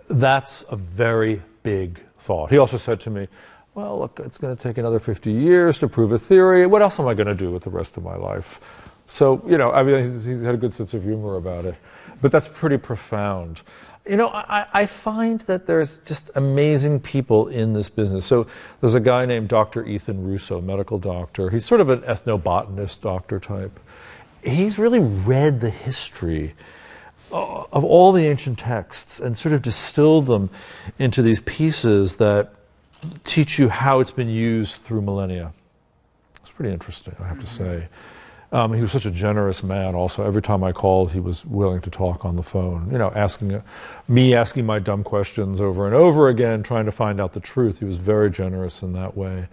S2: That's a very big thought. He also said to me, well, look, it's going to take another 50 years to prove a theory. What else am I going to do with the rest of my life? So, he's had a good sense of humor about it. But that's pretty profound. I find that there's just amazing people in this business. So there's a guy named Dr. Ethan Russo, medical doctor. He's sort of an ethnobotanist doctor type. He's really read the history of all the ancient texts and sort of distilled them into these pieces that teach you how it's been used through millennia. It's pretty interesting, I have to say. He was such a generous man also. Every time I called, he was willing to talk on the phone, asking my dumb questions over and over again, trying to find out the truth. He was very generous in that way.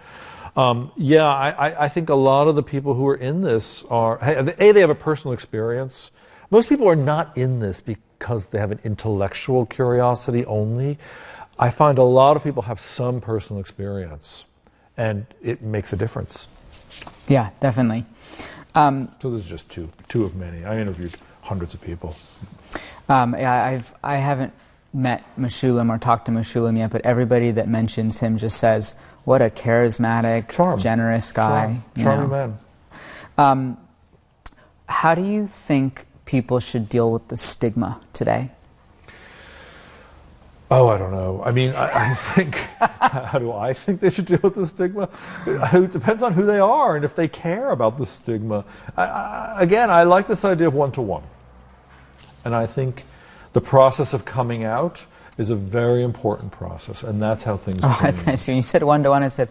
S2: I think a lot of the people who are in this they have a personal experience. Most people are not in this because they have an intellectual curiosity only. I find a lot of people have some personal experience, and it makes a difference.
S1: Yeah, definitely.
S2: So this is just two of many. I interviewed hundreds of people.
S1: I haven't met Meshulam or talked to Meshulam yet, but everybody that mentions him just says, what a charismatic, generous guy.
S2: Charming man.
S1: How do you think people should deal with the stigma today?
S2: Oh, I don't know. I think, how do I think they should deal with the stigma? It depends on who they are and if they care about the stigma. I like this idea of one-to-one. And I think the process of coming out is a very important process, and that's how things change.
S1: So when you said one-to-one, I said,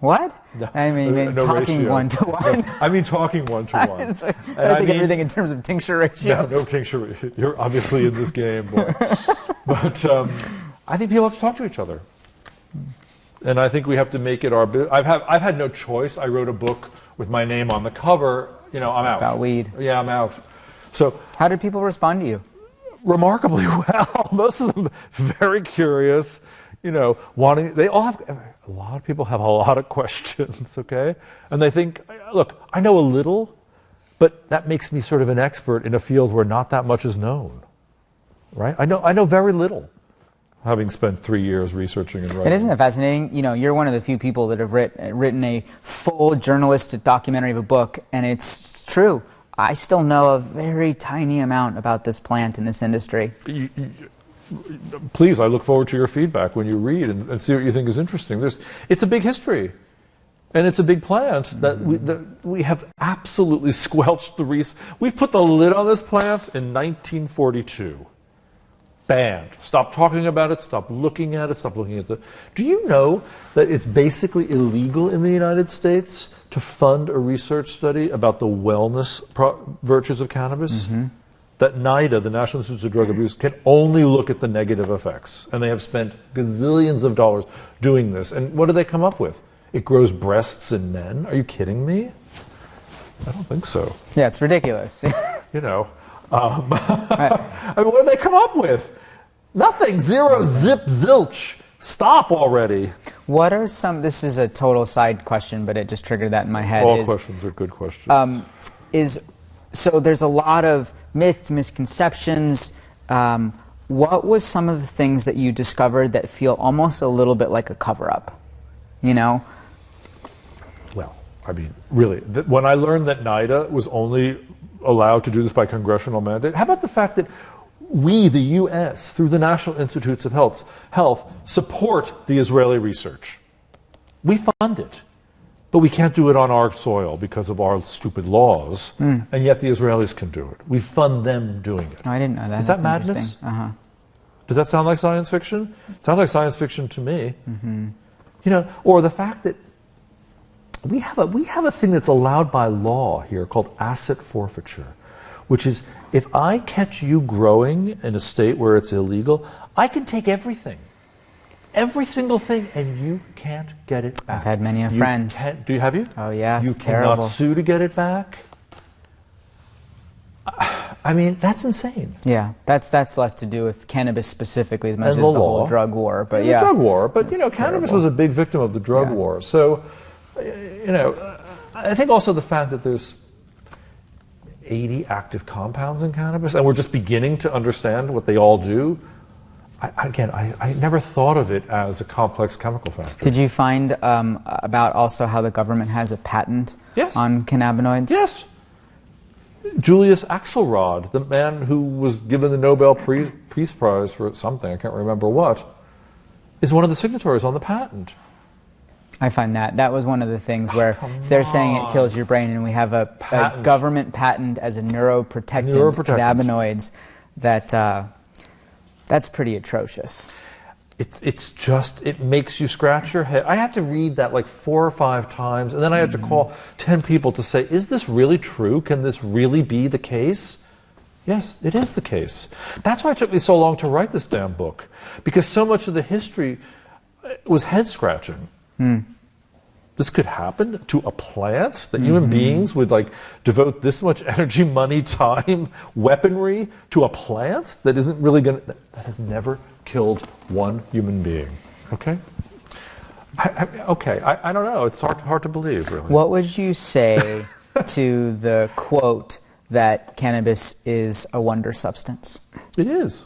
S1: what?
S2: No,
S1: talking one-to-one.
S2: No, I mean talking one-to-one.
S1: I think everything in terms of tincture ratios.
S2: No tincture. You're obviously in this game, boy. But I think people have to talk to each other, and I think we have to make it our business. I've had no choice. I wrote a book with my name on the cover. I'm out.
S1: About weed.
S2: Yeah, I'm out. So
S1: how did people respond to you?
S2: Remarkably well. Most of them very curious. Wanting. They all have. A lot of people have a lot of questions. Okay, and they think, look, I know a little, but that makes me sort of an expert in a field where not that much is known. Right? I know very little, having spent 3 years researching and writing.
S1: And isn't it fascinating? You're one of the few people that have written a full journalistic documentary of a book, and it's true. I still know a very tiny amount about this plant in this industry.
S2: Please, I look forward to your feedback when you read and see what you think is interesting. It's a big history. And it's a big plant that we have absolutely squelched the research. We've put the lid on this plant in 1942. Banned. Stop talking about it, stop looking at it, stop looking at the... Do you know that it's basically illegal in the United States to fund a research study about the wellness virtues of cannabis? That NIDA, the National Institute of Drug Abuse, can only look at the negative effects. And they have spent gazillions of dollars doing this. And what do they come up with? It grows breasts in men? Are you kidding me? I don't think so.
S1: Yeah, it's ridiculous.
S2: You know, I mean, what do they come up with? Nothing. Zero, zip, zilch. Stop already.
S1: What are some, this is a total side question, but it just triggered that in my head.
S2: All questions are good questions.
S1: So there's a lot of misconceptions. What was some of the things that you discovered that feel almost a little bit like a cover-up? You know?
S2: Well, I mean, really, when I learned that NIDA was only allowed to do this by congressional mandate, how about the fact that we, the U.S., through the National Institutes of Health, support the Israeli research? We fund it. But we can't do it on our soil because of our stupid laws, and yet the Israelis can do it. We fund them doing it.
S1: Oh, I didn't know that.
S2: Is that madness? Does that sound like science fiction? It sounds like science fiction to me. You know, or the fact that we have a thing that's allowed by law here called asset forfeiture, which is if I catch you growing in a state where it's illegal, I can take everything. Every single thing, and you can't get it back.
S1: I've had many friends.
S2: Have you?
S1: Oh yeah,
S2: you
S1: it's terrible.
S2: Cannot sue to get it back. I mean, that's insane.
S1: Yeah, that's less to do with cannabis specifically as much as
S2: the
S1: the whole drug war. But
S2: the drug war. But you know, cannabis
S1: terrible.
S2: was a big victim of the drug war. So, you know, I think also the fact that there's 80 active compounds in cannabis, and we're just beginning to understand what they all do. I never thought of it as a complex chemical factor.
S1: Did you find about also how the government has a patent on cannabinoids?
S2: Yes. Julius Axelrod, the man who was given the Nobel Peace Prize for something, I can't remember what, is one of the signatories on the patent.
S1: I find that was one of the things where if they're saying it kills your brain, and we have a government patent as a neuroprotectant, cannabinoids, that's pretty atrocious.
S2: It makes you scratch your head. I had to read that like 4 or 5 times, and then I had to call 10 people to say, is this really true? Can this really be the case? Yes, it is the case. That's why it took me so long to write this damn book, because so much of the history was head-scratching. This could happen to a plant, that human beings would like devote this much energy, money, time, weaponry to a plant that isn't really going to, that has never killed one human being. Okay? I don't know. It's hard to believe, really.
S1: What would you say to the quote that cannabis is a wonder substance?
S2: It is.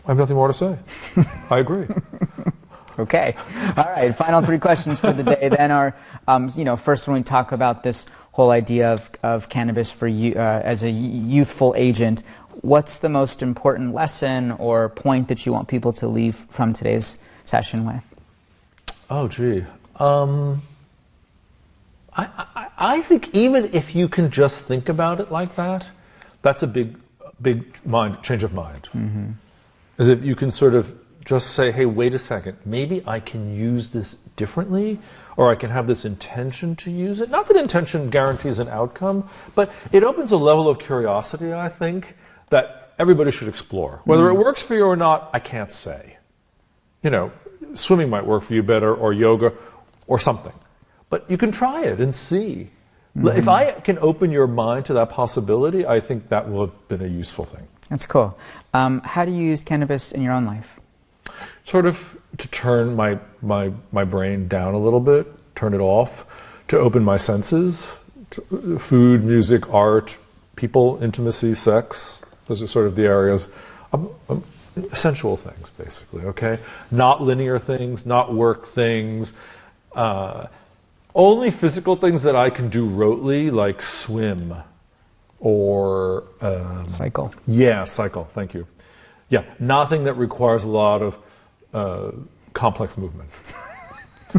S2: I have nothing more to say. I agree.
S1: Okay. All right. Final 3 questions for the day then are, first when we talk about this whole idea of cannabis for as a youthful agent, what's the most important lesson or point that you want people to leave from today's session with?
S2: Oh, gee. I think even if you can just think about it like that, that's a big change of mind. As if you can sort of just say, hey, wait a second, maybe I can use this differently, or I can have this intention to use it. Not that intention guarantees an outcome, but it opens a level of curiosity, I think, that everybody should explore. Whether it works for you or not, I can't say. You know, swimming might work for you better, or yoga, or something. But you can try it and see. If I can open your mind to that possibility, I think that will have been a useful thing.
S1: That's cool. How do you use cannabis in your own life?
S2: Sort of to turn my brain down a little bit, turn it off, to open my senses, food, music, art, people, intimacy, sex. Those are sort of the areas, sensual things, basically, okay? Not linear things, not work things, only physical things that I can do rotely, like swim or...
S1: cycle.
S2: Yeah, cycle, thank you. Yeah, nothing that requires a lot of complex movement.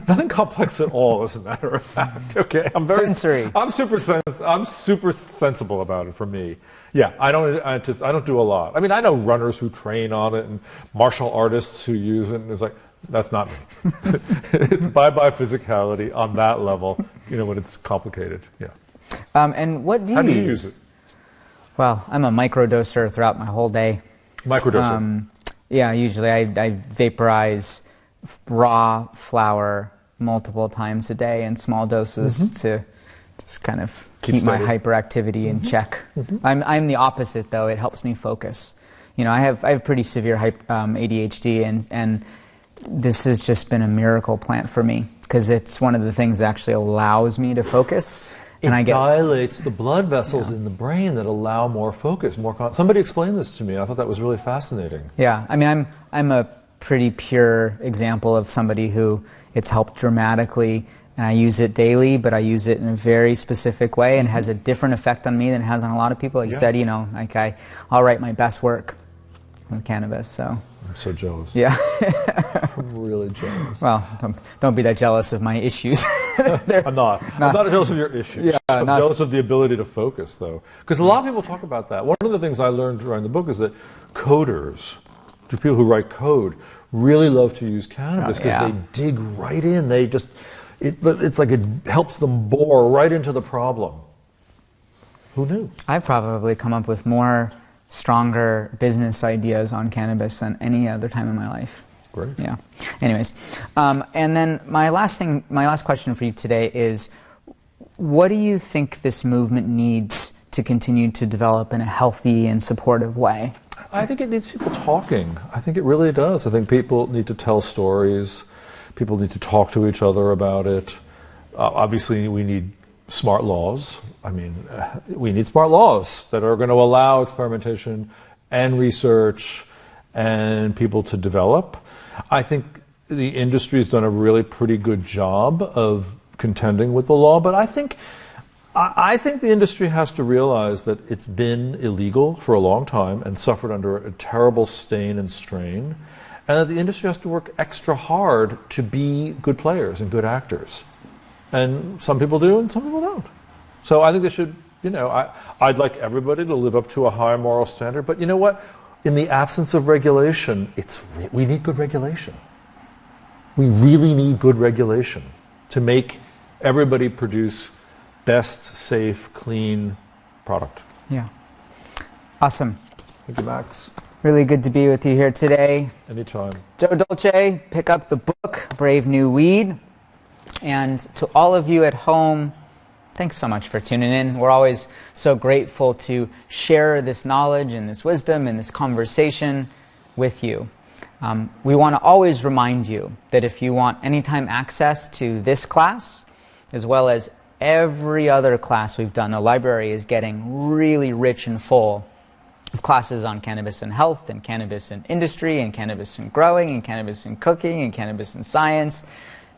S2: Nothing complex at all, as a matter of fact. Okay,
S1: Sensory.
S2: I'm super sensible about it. For me, yeah. I don't do a lot. I mean, I know runners who train on it and martial artists who use it, and it's like that's not me. It's bye physicality on that level. You know, when it's complicated. Yeah.
S1: And what do you
S2: How do you use it?
S1: Well, I'm a microdoser throughout my whole day.
S2: Microdoser.
S1: Yeah, usually I vaporize raw flower multiple times a day in small doses to just kind of keep my hyperactivity in check. I'm the opposite, though. It helps me focus. You know, I have pretty severe ADHD, and this has just been a miracle plant for me because it's one of the things that actually allows me to focus. And
S2: it dilates the blood vessels in the brain that allow more focus, somebody explained this to me. I thought that was really fascinating.
S1: Yeah, I mean, I'm a pretty pure example of somebody who it's helped dramatically, and I use it daily, but I use it in a very specific way, and it has a different effect on me than it has on a lot of people. Like you said, you know, like I'll write my best work with cannabis. So
S2: I'm so jealous.
S1: Yeah.
S2: I'm really jealous.
S1: Well, don't be that jealous of my issues.
S2: I'm not jealous of your issues.
S1: Yeah,
S2: I'm jealous of the ability to focus, though. Because a lot of people talk about that. One of the things I learned during the book is that coders, the people who write code, really love to use cannabis because they dig right in. They just, it's like it helps them bore right into the problem. Who knew? I've
S1: probably come up with more stronger business ideas on cannabis than any other time in my life.
S2: Great.
S1: Yeah. Anyways, and then my last question for you today is, what do you think this movement needs to continue to develop in a healthy and supportive way?
S2: I think it needs people talking. I think it really does. I think people need to tell stories. People need to talk to each other about it. Obviously, we need smart laws. I mean, we need smart laws that are going to allow experimentation and research and people to develop. I think the industry has done a really pretty good job of contending with the law, but I think the industry has to realize that it's been illegal for a long time and suffered under a terrible stain and strain, and that the industry has to work extra hard to be good players and good actors. And some people do and some people don't. So I think they should, I'd like everybody to live up to a high moral standard, but you know what? In the absence of regulation, we need good regulation. We really need good regulation to make everybody produce best, safe, clean product.
S1: Yeah. Awesome.
S2: Thank you, Max.
S1: Really good to be with you here today.
S2: Anytime.
S1: Joe Dolce, pick up the book, Brave New Weed. And to all of you at home, thanks so much for tuning in. We're always so grateful to share this knowledge and this wisdom and this conversation with you. We want to always remind you that if you want anytime access to this class, as well as every other class we've done, the library is getting really rich and full of classes on cannabis and health, and cannabis and industry, and cannabis and growing, and cannabis and cooking, and cannabis and science,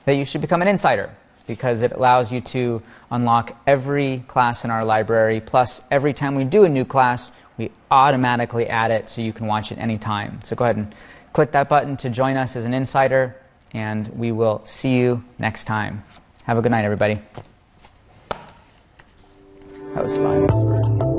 S1: that you should become an insider, because it allows you to unlock every class in our library. Plus, every time we do a new class, we automatically add it so you can watch it anytime. So go ahead and click that button to join us as an insider, and we will see you next time. Have a good night, everybody. That was fun.